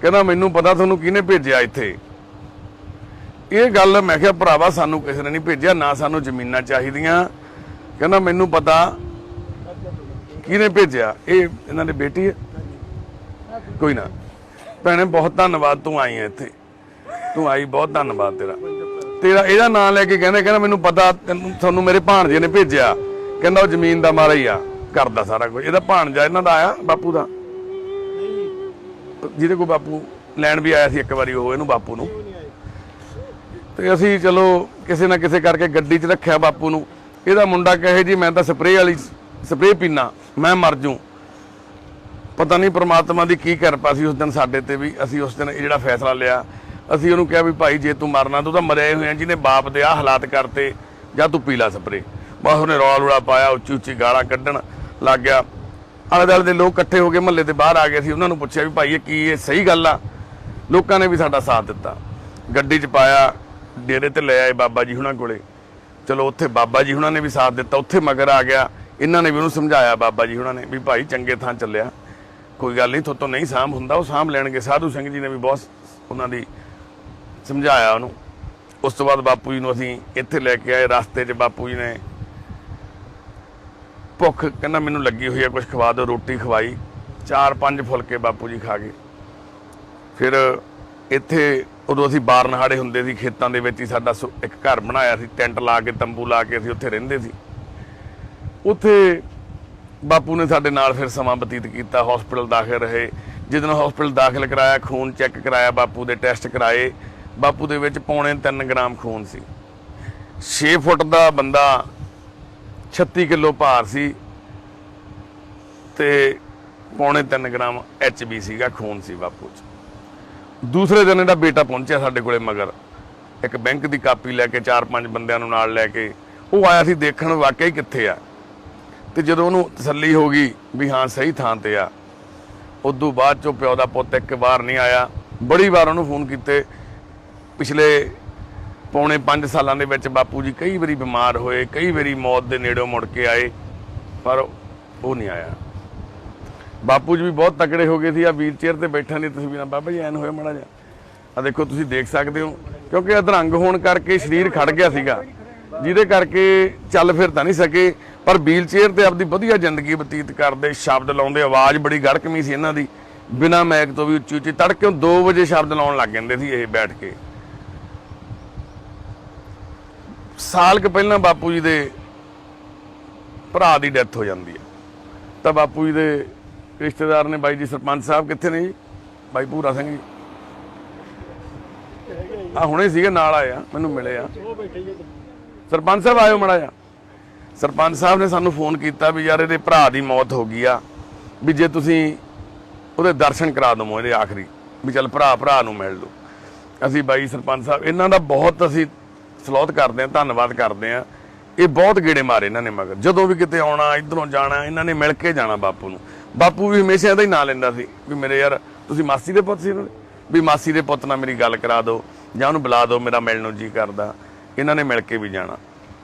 ਕਹਿੰਦਾ ਮੈਨੂੰ ਪਤਾ ਤੁਹਾਨੂੰ ਕਿਹਨੇ ਭੇਜਿਆ ਇੱਥੇ। ਇਹ ਗੱਲ ਮੈਂ ਕਿਹਾ ਭਰਾਵਾ ਸਾਨੂੰ ਕਿਸੇ ਨੇ ਨਹੀਂ ਭੇਜਿਆ, ਨਾ ਸਾਨੂੰ ਜ਼ਮੀਨਾਂ ਚਾਹੀਦੀਆਂ। ਕਹਿੰਦਾ ਮੈਨੂੰ ਪਤਾ ਕਿਹਨੇ ਭੇਜਿਆ, ਇਹ ਇਹਨਾਂ ਦੀ ਬੇਟੀ ਹੈ। ਕੋਈ ਨਾ ਭੈਣੇ, ਬਹੁਤ ਧੰਨਵਾਦ, ਤੂੰ ਆਈ ਹੈ ਇੱਥੇ, ਤੂੰ ਆਈ, ਬਹੁਤ ਧੰਨਵਾਦ ਤੇਰਾ। ਇਹਦਾ ਨਾਂ ਲੈ ਕੇ ਕਹਿੰਦਾ ਮੈਨੂੰ ਪਤਾ ਤੁਹਾਨੂੰ ਮੇਰੇ ਭਾਣਜੇ ਨੇ ਭੇਜਿਆ। ਕਹਿੰਦਾ ਉਹ ਜ਼ਮੀਨ ਦਾ ਮਾਰਾ ਹੀ ਆ, ਕਰਦਾ ਸਾਰਾ ਕੁਝ। ਇਹਦਾ ਭਾਣਜਾ ਇਹਨਾਂ ਦਾ ਆਇਆ, ਬਾਪੂ ਦਾ, ਜਿਹਦੇ ਕੋਲ ਬਾਪੂ ਲੈਣ ਵੀ ਆਇਆ ਸੀ ਇੱਕ ਵਾਰੀ ਉਹ ਇਹਨੂੰ, ਬਾਪੂ ਨੂੰ। ਤੇ ਅਸੀਂ ਚਲੋ ਕਿਸੇ ਨਾ ਕਿਸੇ ਕਰਕੇ ਗੱਡੀ 'ਚ ਰੱਖਿਆ ਬਾਪੂ ਨੂੰ। ਇਹਦਾ ਮੁੰਡਾ ਕਹੇ ਜੀ ਮੈਂ ਤਾਂ ਸਪਰੇਅ ਪੀਣਾ, ਮੈਂ ਮਰ ਜੂ। ਪਤਾ ਨਹੀਂ ਪ੍ਰਮਾਤਮਾ ਦੀ ਕੀ ਕਿਰਪਾ ਸੀ ਉਸ ਦਿਨ ਸਾਡੇ ਤੇ ਵੀ। ਅਸੀਂ ਉਸ ਦਿਨ ਇਹ ਜਿਹੜਾ ਫੈਸਲਾ ਲਿਆ, ਅਸੀਂ ਉਹਨੂੰ ਕਿਹਾ ਵੀ ਭਾਈ ਜੇ ਤੂੰ ਮਰਨਾ, ਤੂੰ ਤਾਂ ਮਰਿਆ ਹੋਇਆ, ਜਿਹਨੇ ਬਾਪ ਦੇ ਆਹ ਹਾਲਾਤ ਕਰਤੇ, ਜਾਂ ਤੂੰ ਪੀ ਲਾ ਸਪਰੇਅ। ਬਸ ਉਹਨੇ ਰੌਲਾ ਰੂਲਾ ਪਾਇਆ, ਉੱਚੀ ਉੱਚੀ ਗਾਲਾਂ ਕੱਢਣ ਲੱਗ ਗਿਆ। ਆਲੇ ਦੁਆਲੇ ਦੇ ਲੋਕ ਇਕੱਠੇ ਹੋ ਕੇ ਮਹੱਲੇ ਦੇ ਬਾਹਰ ਆ ਗਏ ਸੀ। ਉਹਨਾਂ ਨੂੰ ਪੁੱਛਿਆ ਵੀ ਭਾਈ ਇਹ ਕੀ, ਇਹ ਸਹੀ ਗੱਲ ਆ? ਲੋਕਾਂ ਨੇ ਵੀ ਸਾਡਾ ਸਾਥ ਦਿੱਤਾ। ਗੱਡੀ 'ਚ ਪਾਇਆ, ਡੇਰੇ ਤੇ ਲੈ ਆਏ ਬਾਬਾ ਜੀ ਹੁਣਾਂ ਕੋਲੇ। ਚਲੋ ਉੱਥੇ ਬਾਬਾ ਜੀ ਹੁਣਾਂ ਨੇ ਵੀ ਸਾਥ ਦਿੱਤਾ। ਉੱਥੇ ਮਗਰ ਆ ਗਿਆ, ਇਹਨਾਂ ਨੇ ਵੀ ਉਹਨੂੰ ਸਮਝਾਇਆ, ਬਾਬਾ ਜੀ ਹੁਣਾਂ ਨੇ ਵੀ ਭਾਈ ਚੰਗੇ ਥਾਂ ਚੱਲਿਆ, ਕੋਈ ਗੱਲ ਨਹੀਂ, ਥੋਤੋਂ ਨਹੀਂ ਸਾਂਭ ਹੁੰਦਾ, ਉਹ ਸਾਂਭ ਲੈਣਗੇ। ਸਾਧੂ ਸਿੰਘ ਜੀ ਨੇ ਵੀ ਬਹੁਤ ਉਹਨਾਂ ਦੀ ਸਮਝਾਇਆ ਉਹਨੂੰ। ਉਸ ਤੋਂ ਬਾਅਦ ਬਾਪੂ ਜੀ ਨੂੰ ਅਸੀਂ ਇੱਥੇ ਲੈ ਕੇ ਆਏ। ਰਸਤੇ 'ਚ ਬਾਪੂ ਜੀ ਨੇ ਭੁੱਖ, ਕਹਿੰਦਾ ਮੈਨੂੰ ਲੱਗੀ ਹੋਈ ਹੈ, ਕੁਝ ਖਵਾ ਦਿਓ। ਰੋਟੀ ਖਵਾਈ, 4-5 ਫੁਲਕੇ ਬਾਪੂ ਜੀ ਖਾ ਗਏ। ਫਿਰ ਇੱਥੇ ਉਦੋਂ ਅਸੀਂ ਬਾਰਨਹਾੜੇ ਹੁੰਦੇ ਸੀ, ਖੇਤਾਂ ਦੇ ਵਿੱਚ ਹੀ ਸਾਡਾ ਇੱਕ ਘਰ ਬਣਾਇਆ ਸੀ, ਟੈਂਟ ਲਾ ਕੇ, ਤੰਬੂ ਲਾ ਕੇ ਅਸੀਂ ਉੱਥੇ ਰਹਿੰਦੇ ਸੀ। ਉੱਥੇ ਬਾਪੂ ਨੇ ਸਾਡੇ ਨਾਲ ਫਿਰ ਸਮਾਂ ਬਤੀਤ ਕੀਤਾ। ਹਸਪੀਟਲ ਦਾਖਲ ਰਹੇ। ਜਦੋਂ ਹਸਪੀਟਲ ਦਾਖਲ ਕਰਾਇਆ, ਖੂਨ ਚੈੱਕ ਕਰਾਇਆ, ਬਾਪੂ ਦੇ ਟੈਸਟ ਕਰਾਏ। ਬਾਪੂ ਦੇ ਵਿੱਚ 3.25 ਗ੍ਰਾਮ ਖੂਨ ਸੀ। 6 ਫੁੱਟ ਦਾ ਬੰਦਾ, 36 ਕਿਲੋ ਭਾਰ ਸੀ। ਤੇ ਪੌਣੇ 3 ਗ੍ਰਾਮ HB ਸੀਗਾ, ਖੂਨ ਸੀ ਬਾਪੂ 'ਚ। ਦੂਸਰੇ ਦਿਨ ਇਹਦਾ ਬੇਟਾ ਪਹੁੰਚਿਆ ਸਾਡੇ ਕੋਲੇ ਮਗਰ, ਇੱਕ ਬੈਂਕ ਦੀ ਕਾਪੀ ਲੈ ਕੇ 4-5 ਬੰਦਿਆਂ ਨੂੰ ਨਾਲ ਲੈ ਕੇ। ਉਹ ਆਇਆ ਸੀ ਦੇਖਣ ਵਾਕਿਆ ਕਿੱਥੇ ਆ, ਤੇ ਜਦੋਂ ਉਹਨੂੰ ਤਸੱਲੀ ਹੋ ਗਈ ਵੀ ਹਾਂ ਸਹੀ ਥਾਂ ਤੇ ਆ, ਉਦੋਂ ਬਾਅਦ ਚੋਂ ਪਿਓ ਦਾ ਪੁੱਤ ਇੱਕ ਵਾਰ ਨਹੀਂ ਆਇਆ। ਬੜੀ ਵਾਰ ਉਹਨੂੰ ਫੋਨ ਕੀਤੇ। ਪਿਛਲੇ ਪੌਣੇ 5 ਸਾਲਾਂ ਦੇ ਵਿੱਚ ਬਾਪੂ ਜੀ ਕਈ ਵਾਰੀ ਬਿਮਾਰ ਹੋਏ, ਕਈ ਵਾਰੀ ਮੌਤ ਦੇ ਨੇੜਿਓਂ ਮੁੜ ਕੇ ਆਏ, ਪਰ ਉਹ ਨਹੀਂ ਆਇਆ। ਬਾਪੂ ਜੀ ਵੀ ਬਹੁਤ ਤਕੜੇ ਹੋ ਗਏ ਸੀ। ਆ ਵੀਲ ਚੇਅਰ ਤੇ ਬੈਠਣ ਦੀ ਤਸਵੀਰਾਂ ਬਾਬਾ ਜੀ ਐਨ ਹੋਇਆ ਮਾੜਾ ਜਿਹਾ, ਆ ਦੇਖੋ ਤੁਸੀਂ ਦੇਖ ਸਕਦੇ ਹੋ, ਕਿਉਂਕਿ ਅਧਰੰਗ ਹੋਣ ਕਰਕੇ ਸਰੀਰ ਖੜ ਗਿਆ ਸੀਗਾ, ਜਿਹਦੇ ਕਰਕੇ ਚੱਲ ਫਿਰ ਤਾਂ ਨਹੀਂ ਸਕੇ, ਪਰ ਵੀਲ ਚੇਅਰ ਤੇ ਆਪਦੀ ਵਧੀਆ ਜ਼ਿੰਦਗੀ ਬਤੀਤ ਕਰਦੇ, ਸ਼ਬਦ ਲਾਉਂਦੇ। ਆਵਾਜ਼ ਬੜੀ ਗੜਕਵੀਂ ਸੀ ਇਹਨਾਂ ਦੀ, ਬਿਨਾਂ ਮੈਕ ਤੋਂ ਵੀ ਉੱਚੀ ਉੱਚੀ। ਤੜਕੇ 2 ਵਜੇ ਸ਼ਬਦ ਲਾਉਣ ਲੱਗ ਜਾਂਦੇ ਸੀ ਇਹ ਬੈਠ ਕੇ। ਸਾਲ ਕੁ ਪਹਿਲਾਂ ਬਾਪੂ ਜੀ ਦੇ ਭਰਾ ਦੀ ਡੈਥ ਹੋ ਜਾਂਦੀ ਹੈ, ਤਾਂ ਬਾਪੂ ਜੀ ਦੇ ਰਿਸ਼ਤੇਦਾਰ ਨੇ ਬਾਈ ਜੀ ਸਰਪੰਚ ਸਾਹਿਬ ਕਿੱਥੇ ਨੇ ਜੀ, ਬਾਈ ਭੂਰਾ ਸਿੰਘ ਜੀ ਆ ਹੁਣੇ ਸੀਗੇ ਨਾਲ ਆਏ ਆ, ਮੈਨੂੰ ਮਿਲੇ ਆ। ਸਰਪੰਚ ਸਾਹਿਬ ਆਇਓ ਮਾੜਾ ਜਿਹਾ। ਸਰਪੰਚ ਸਾਹਿਬ ਨੇ ਸਾਨੂੰ ਫੋਨ ਕੀਤਾ ਵੀ ਯਾਰ ਇਹਦੇ ਭਰਾ ਦੀ ਮੌਤ ਹੋ ਗਈ ਆ, ਵੀ ਜੇ ਤੁਸੀਂ ਉਹਦੇ ਦਰਸ਼ਨ ਕਰਾ ਦਵੋ ਇਹਦੇ ਆਖਰੀ, ਵੀ ਚੱਲ ਭਰਾ ਨੂੰ ਮਿਲ ਲਓ। ਅਸੀਂ ਬਾਈ ਸਰਪੰਚ ਸਾਹਿਬ ਇਹਨਾਂ ਦਾ ਬਹੁਤ ਅਸੀਂ ਸਲੋਤ ਕਰਦੇ ਹਾਂ, ਧੰਨਵਾਦ ਕਰਦੇ ਹਾਂ। ਇਹ ਬਹੁਤ ਗੇੜੇ ਮਾਰੇ ਇਹਨਾਂ ਨੇ ਮਗਰ, ਜਦੋਂ ਵੀ ਕਿਤੇ ਆਉਣਾ ਇੱਧਰੋਂ ਜਾਣਾ ਇਹਨਾਂ ਨੇ ਮਿਲ ਕੇ ਜਾਣਾ ਬਾਪੂ ਨੂੰ। ਬਾਪੂ ਵੀ ਹਮੇਸ਼ਾ ਇਹਦਾ ਹੀ ਨਾਂ ਲੈਂਦਾ ਸੀ ਵੀ ਮੇਰੇ ਯਾਰ ਤੁਸੀਂ ਮਾਸੀ ਦੇ ਪੁੱਤ ਸੀ ਇਹਨਾਂ ਦੇ, ਵੀ ਮਾਸੀ ਦੇ ਪੁੱਤ ਨਾਲ ਮੇਰੀ ਗੱਲ ਕਰਾ ਦਿਓ ਜਾਂ ਉਹਨੂੰ ਬੁਲਾ ਦਿਓ, ਮੇਰਾ ਮਿਲਣ ਨੂੰ ਜੀ ਕਰਦਾ। ਇਹਨਾਂ ਨੇ ਮਿਲ ਕੇ ਵੀ ਜਾਣਾ।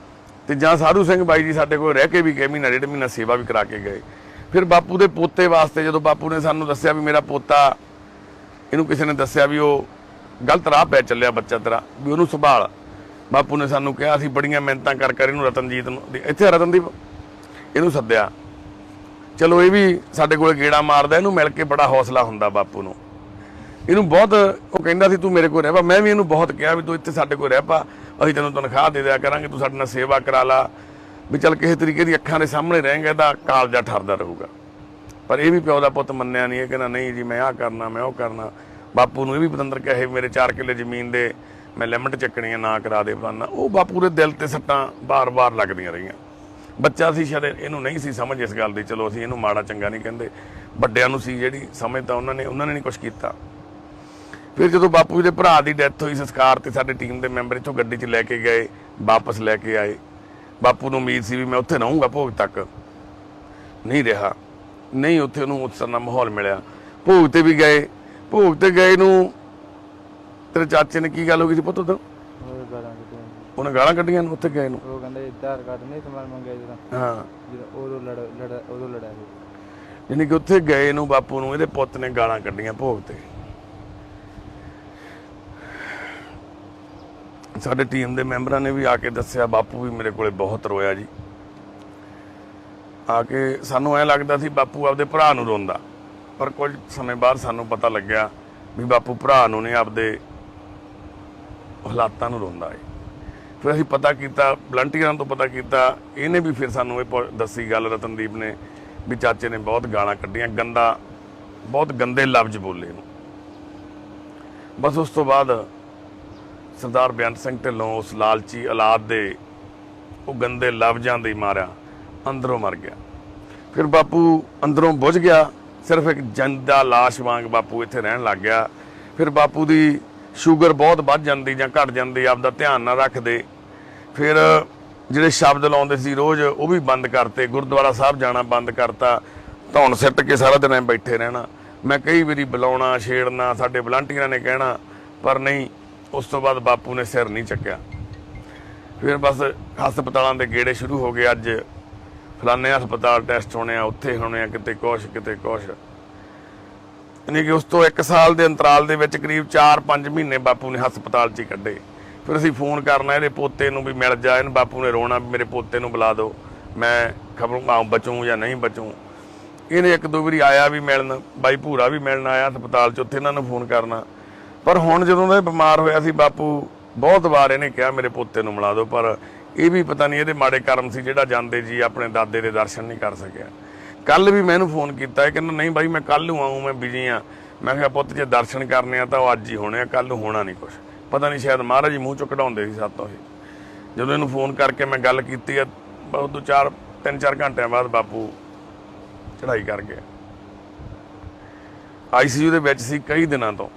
ਤੇ ਜਾਂ ਸਾਧੂ ਸਿੰਘ ਬਾਈ ਜੀ ਸਾਡੇ ਕੋਲ ਰਹਿ ਕੇ ਵੀ ਗਏ, ਮਹੀਨਾ 1.5 ਮਹੀਨਾ ਸੇਵਾ ਵੀ ਕਰਾ ਕੇ ਗਏ। ਫਿਰ ਬਾਪੂ ਦੇ ਪੋਤੇ ਵਾਸਤੇ ਜਦੋਂ ਬਾਪੂ ਨੇ ਸਾਨੂੰ ਦੱਸਿਆ ਵੀ ਮੇਰਾ ਪੋਤਾ, ਇਹਨੂੰ ਕਿਸੇ ਨੇ ਦੱਸਿਆ ਵੀ ਉਹ ਗਲਤ ਰਾਹ ਪੈ ਚੱਲਿਆ ਬੱਚਾ ਤੇਰਾ, ਵੀ ਉਹਨੂੰ ਸੰਭਾਲ। ਬਾਪੂ ਨੇ ਸਾਨੂੰ ਕਿਹਾ, ਅਸੀਂ ਬੜੀਆਂ ਮਿਹਨਤਾਂ ਕਰ ਇਹਨੂੰ ਰਤਨਜੀਤ ਨੂੰ, ਇੱਥੇ ਰਤਨਦੀਪ, ਇਹਨੂੰ ਸੱਦਿਆ। ਚਲੋ ਇਹ ਵੀ ਸਾਡੇ ਕੋਲ ਗੇੜਾ ਮਾਰਦਾ, ਇਹਨੂੰ ਮਿਲ ਕੇ ਬੜਾ ਹੌਸਲਾ ਹੁੰਦਾ ਬਾਪੂ ਨੂੰ। ਇਹਨੂੰ ਬਹੁਤ ਉਹ ਕਹਿੰਦਾ ਸੀ ਤੂੰ ਮੇਰੇ ਕੋਲ ਰਹਿ ਪਾ। ਮੈਂ ਵੀ ਇਹਨੂੰ ਬਹੁਤ ਕਿਹਾ ਵੀ ਤੂੰ ਇੱਥੇ ਸਾਡੇ ਕੋਲ ਰਹਿ ਪਾ, ਅਸੀਂ ਤੈਨੂੰ ਤਨਖਾਹ ਦੇ ਦਿਆ ਕਰਾਂਗੇ, ਤੂੰ ਸਾਡੇ ਨਾਲ ਸੇਵਾ ਕਰਾ ਲਾ, ਵੀ ਚੱਲ ਕਿਸੇ ਤਰੀਕੇ ਦੀ ਅੱਖਾਂ ਦੇ ਸਾਹਮਣੇ ਰਹੇਂਗਾ, ਇਹਦਾ ਕਾਲਜਾ ਠਰਦਾ ਰਹੂਗਾ। ਪਰ ਇਹ ਵੀ ਪਿਓ ਦਾ ਪੁੱਤ ਮੰਨਿਆ ਨਹੀਂ। ਇਹ ਕਹਿੰਦਾ ਨਹੀਂ ਜੀ ਮੈਂ ਆਹ ਕਰਨਾ, ਮੈਂ ਉਹ ਕਰਨਾ। ਬਾਪੂ ਨੂੰ ਇਹ ਵੀ ਪਤੰਦਰ ਕਹੇ ਮੇਰੇ 4 ਕਿੱਲੇ ਜ਼ਮੀਨ ਦੇ ਮੈਂ ਲਿਮਟ ਚੱਕਣੀ ਆ, ਨਾ ਕਰਾ ਦੇ ਫਲਾਨਾ। ਉਹ ਬਾਪੂ ਦੇ ਦਿਲ ਤੇ ਸੱਟਾਂ ਬਾਰ-ਬਾਰ ਲੱਗਦੀਆਂ ਰਹੀਆਂ। ਬੱਚਾ ਸੀ ਸ਼ਾਇਦ ਇਹਨੂੰ ਨਹੀਂ ਸੀ ਸਮਝ ਇਸ ਗੱਲ ਦੀ। ਚਲੋ ਅਸੀਂ ਇਹਨੂੰ ਮਾੜਾ ਚੰਗਾ ਨਹੀਂ ਕਹਿੰਦੇ, ਵੱਡਿਆਂ ਨੂੰ ਸੀ ਜਿਹੜੀ ਸਮਝ, ਤਾਂ ਉਹਨਾਂ ਨੇ ਨਹੀਂ ਕੁਝ ਕੀਤਾ। ਫਿਰ ਜਦੋਂ ਬਾਪੂ ਦੇ ਭਰਾ ਦੀ ਡੈਥ ਹੋਈ, ਸੰਸਕਾਰ ਤੇ ਸਾਡੇ ਟੀਮ ਦੇ ਮੈਂਬਰ ਇੱਥੋਂ ਗੱਡੀ 'ਚ ਲੈ ਕੇ ਗਏ, ਵਾਪਸ ਲੈ ਕੇ ਆਏ। ਬਾਪੂ ਨੂੰ ਉਮੀਦ ਸੀ ਵੀ ਮੈਂ ਉੱਥੇ ਰਹੂੰਗਾ ਭੋਗ ਤੱਕ, ਨਹੀਂ ਰਿਹਾ। ਨਹੀਂ ਉੱਥੇ ਉਹਨੂੰ ਉਸ ਤਰ੍ਹਾਂ ਦਾ ਮਾਹੌਲ ਮਿਲਿਆ। ਭੋਗ ਤੇ ਵੀ ਗਏ। ਭੋਗ ਤੇ ਗਏ ਨੂੰ ਤੇਰੇ ਚਾਚੇ ਨੇ ਕੀ ਗੱਲ ਹੋ ਗਈ ਸੀ ਪੁੱਤ ਉਦੋਂ? ਉਹਨੇ ਗਾਲਾਂ ਕੱਢੀਆਂ ਨੂੰ ਉੱਥੇ ਗਏ ਨੂੰ। ਉਹ ਕਹਿੰਦਾ ਆਧਾਰ ਕਾਰਡ ਨਹੀਂ ਸਮਾਨ ਮੰਗਿਆ ਜਦੋਂ। ਹਾਂ, ਜਦੋਂ ਉਦੋਂ ਲੜਿਆ ਸੀ। ਯਾਨੀ ਕਿ ਉੱਥੇ ਗਏ ਨੂੰ ਬਾਪੂ ਨੂੰ ਇਹਦੇ ਪੁੱਤ ਨੇ ਗਾਲਾਂ ਕੱਢੀਆਂ ਭੋਗ ਤੇ। ਸਾਡੇ ਟੀਮ ਦੇ ਮੈਂਬਰਾਂ ਨੇ ਵੀ ਆ ਕੇ ਦੱਸਿਆ, ਬਾਪੂ ਵੀ ਮੇਰੇ ਕੋਲੇ ਬਹੁਤ ਰੋਇਆ ਜੀ। ਆ ਕੇ ਸਾਨੂੰ ਐਂ ਲੱਗਦਾ ਸੀ ਬਾਪੂ ਆਪਦੇ ਭਰਾ ਨੂੰ ਰੋਂਦਾ, ਪਰ ਕੁਝ ਸਮੇਂ ਬਾਅਦ ਸਾਨੂੰ ਪਤਾ ਲੱਗਿਆ ਵੀ ਬਾਪੂ ਭਰਾ ਨੂੰ ਨਹੀਂ ਆਪਦੇ ਹਾਲਾਤਾਂ ਨੂੰ ਰੋਂਦਾ ਹੈ। ਫਿਰ ਅਸੀਂ ਪਤਾ ਕੀਤਾ, ਵਲੰਟੀਅਰਾਂ ਤੋਂ ਪਤਾ ਕੀਤਾ। ਇਹਨੇ ਵੀ ਫਿਰ ਸਾਨੂੰ ਇਹ ਦੱਸੀ ਗੱਲ, ਰਤਨਦੀਪ ਨੇ, ਵੀ ਚਾਚੇ ਨੇ ਬਹੁਤ ਗਾਲਾਂ ਕੱਢੀਆਂ, ਬਹੁਤ ਗੰਦੇ ਲਫ਼ਜ਼ ਬੋਲੇ ਨੂੰ। ਬਸ ਉਸ ਤੋਂ ਬਾਅਦ ਸਰਦਾਰ ਬੇਅੰਤ ਸਿੰਘ ਢਿੱਲੋਂ ਉਸ ਲਾਲਚੀ ਔਲਾਦ ਦੇ ਉਹ ਗੰਦੇ ਲਫ਼ਜ਼ਾਂ ਦੇ ਮਾਰਿਆ ਅੰਦਰੋਂ ਮਰ ਗਿਆ। ਫਿਰ ਬਾਪੂ ਅੰਦਰੋਂ ਬੁੱਝ ਗਿਆ, ਸਿਰਫ ਇੱਕ ਜਿੰਦਾ ਲਾਸ਼ ਵਾਂਗ ਬਾਪੂ ਇੱਥੇ ਰਹਿਣ ਲੱਗ ਗਿਆ। ਫਿਰ ਬਾਪੂ ਦੀ ਸ਼ੂਗਰ ਬਹੁਤ ਵੱਧ ਜਾਂਦੀ ਜਾਂ ਘਟ ਜਾਂਦੀ, ਆਪਦਾ ਧਿਆਨ ਨਾ ਰੱਖਦੇ। ਫਿਰ ਜਿਹੜੇ ਸ਼ਬਦ ਲਾਉਂਦੇ ਸੀ ਰੋਜ਼, ਉਹ ਵੀ ਬੰਦ ਕਰਤੇ। ਗੁਰਦੁਆਰਾ ਸਾਹਿਬ ਜਾਣਾ ਬੰਦ ਕਰਤਾ। ਧੌਣ ਸਿੱਟ ਕੇ ਸਾਰਾ ਦਿਨ ਐਂ ਬੈਠੇ ਰਹਿਣਾ। ਮੈਂ ਕਈ ਵਾਰੀ ਬੁਲਾਉਣਾ, ਛੇੜਨਾ, ਸਾਡੇ ਵਲੰਟੀਅਰਾਂ ਨੇ ਕਹਿਣਾ, ਪਰ ਨਹੀਂ। ਉਸ ਤੋਂ ਬਾਅਦ ਬਾਪੂ ਨੇ ਸਿਰ ਨਹੀਂ ਚੱਕਿਆ। ਫਿਰ ਬਸ ਹਸਪਤਾਲਾਂ ਦੇ ਗੇੜੇ ਸ਼ੁਰੂ ਹੋ ਗਏ। ਅੱਜ ਫਲਾਣੇ ਹਸਪਤਾਲ ਟੈਸਟ ਹੋਣੇ ਆ, ਉੱਥੇ ਹੋਣੇ ਆ, ਕਿਤੇ ਕੁਛ ਕਿਤੇ ਕੁਛ। ਯਾਨੀ ਕਿ ਉਸ ਤੋਂ 1 ਸਾਲ ਦੇ ਅੰਤਰਾਲ ਦੇ ਵਿੱਚ ਕਰੀਬ 4-5 ਮਹੀਨੇ ਬਾਪੂ ਨੇ ਹਸਪਤਾਲ 'ਚ ਹੀ ਕੱਢੇ। ਫਿਰ ਅਸੀਂ ਫੋਨ ਕਰਨਾ ਇਹਦੇ ਪੋਤੇ ਨੂੰ ਵੀ ਮਿਲ ਜਾ। ਇਹਨੂੰ ਬਾਪੂ ਨੇ ਰੋਣਾ ਵੀ ਮੇਰੇ ਪੋਤੇ ਨੂੰ ਬੁਲਾ ਦਿਓ, ਮੈਂ ਖਬਰ ਬਚੂੰ ਜਾਂ ਨਹੀਂ ਬਚੂੰ। ਇਹਨੇ 1-2 ਵਾਰੀ ਆਇਆ ਵੀ ਮਿਲਣ, ਬਾਈ ਭੂਰਾ ਵੀ ਮਿਲਣ ਆਇਆ ਹਸਪਤਾਲ 'ਚ, ਉੱਥੇ ਇਹਨਾਂ ਨੂੰ ਫੋਨ ਕਰਨਾ। ਪਰ ਹੁਣ ਜਦੋਂ ਦਾ ਇਹ ਬਿਮਾਰ ਹੋਇਆ ਸੀ, ਬਾਪੂ ਬਹੁਤ ਵਾਰ ਇਹਨੇ ਕਿਹਾ ਮੇਰੇ ਪੋਤੇ ਨੂੰ ਮਿਲਾ ਦਿਓ, ਪਰ ਇਹ ਵੀ ਪਤਾ ਨਹੀਂ ਇਹਦੇ ਮਾੜੇ ਕਰਮ ਸੀ ਜਿਹੜਾ ਜਾਂਦੇ ਜੀ ਆਪਣੇ ਦਾਦੇ ਦੇ ਦਰਸ਼ਨ ਨਹੀਂ ਕਰ ਸਕਿਆ। ਕੱਲ ਵੀ ਮੈਂ ਇਹਨੂੰ ਫੋਨ ਕੀਤਾ, ਇਹ ਕਹਿੰਦਾ ਨਹੀਂ ਬਾਈ ਮੈਂ ਕੱਲ੍ਹ ਨੂੰ ਆਊਂ, ਮੈਂ ਬਿਜੀ ਹਾਂ। ਮੈਂ ਕਿਹਾ ਪੁੱਤ ਜੇ ਦਰਸ਼ਨ ਕਰਨੇ ਆ ਤਾਂ ਉਹ ਅੱਜ ਹੀ ਹੋਣੇ ਆ, ਕੱਲ੍ਹ ਨੂੰ ਹੋਣਾ ਨਹੀਂ ਕੁਛ। ਪਤਾ ਨਹੀਂ ਸ਼ਾਇਦ ਮਹਾਰਾਜ ਜੀ ਮੂੰਹ ਚੋਂ ਕਢਾਉਂਦੇ ਸੀ ਸਾਤੋਂ ਇਹ। ਜਦੋਂ ਇਹਨੂੰ ਫੋਨ ਕਰਕੇ ਮੈਂ ਗੱਲ ਕੀਤੀ ਆ, ਬਹੁਤ 3-4 ਘੰਟਿਆਂ ਬਾਅਦ ਬਾਪੂ ਚੜ੍ਹਾਈ ਕਰ ਗਿਆ। ਆਈਸੀਯੂ ਦੇ ਵਿੱਚ ਸੀ ਕਈ ਦਿਨਾਂ ਤੋਂ।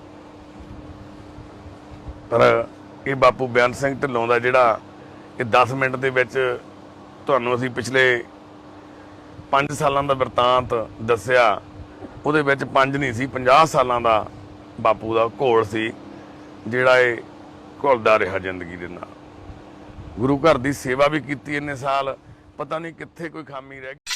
ਪਰ ਇਹ ਬਾਪੂ ਬੇਅੰਤ ਸਿੰਘ ਢਿੱਲੋਂ ਦਾ ਜਿਹੜਾ ਇਹ 10 ਮਿੰਟ ਦੇ ਵਿੱਚ ਤੁਹਾਨੂੰ ਅਸੀਂ ਪਿਛਲੇ 5 ਸਾਲਾਂ ਦਾ ਬਿਰਤਾਂਤ ਦੱਸਿਆ, ਉਹਦੇ ਵਿੱਚ 5 ਨਹੀਂ ਸੀ, 50 ਸਾਲਾਂ ਦਾ ਬਾਪੂ ਦਾ ਘੋਲ ਸੀ ਜਿਹੜਾ ਇਹ ਘੁਲਦਾ ਰਿਹਾ ਜ਼ਿੰਦਗੀ ਦੇ ਨਾਲ। ਗੁਰੂ ਘਰ ਦੀ ਸੇਵਾ ਵੀ ਕੀਤੀ ਇੰਨੇ ਸਾਲ, ਪਤਾ ਨਹੀਂ ਕਿੱਥੇ ਕੋਈ ਖਾਮੀ ਰਹਿ ਗਈ।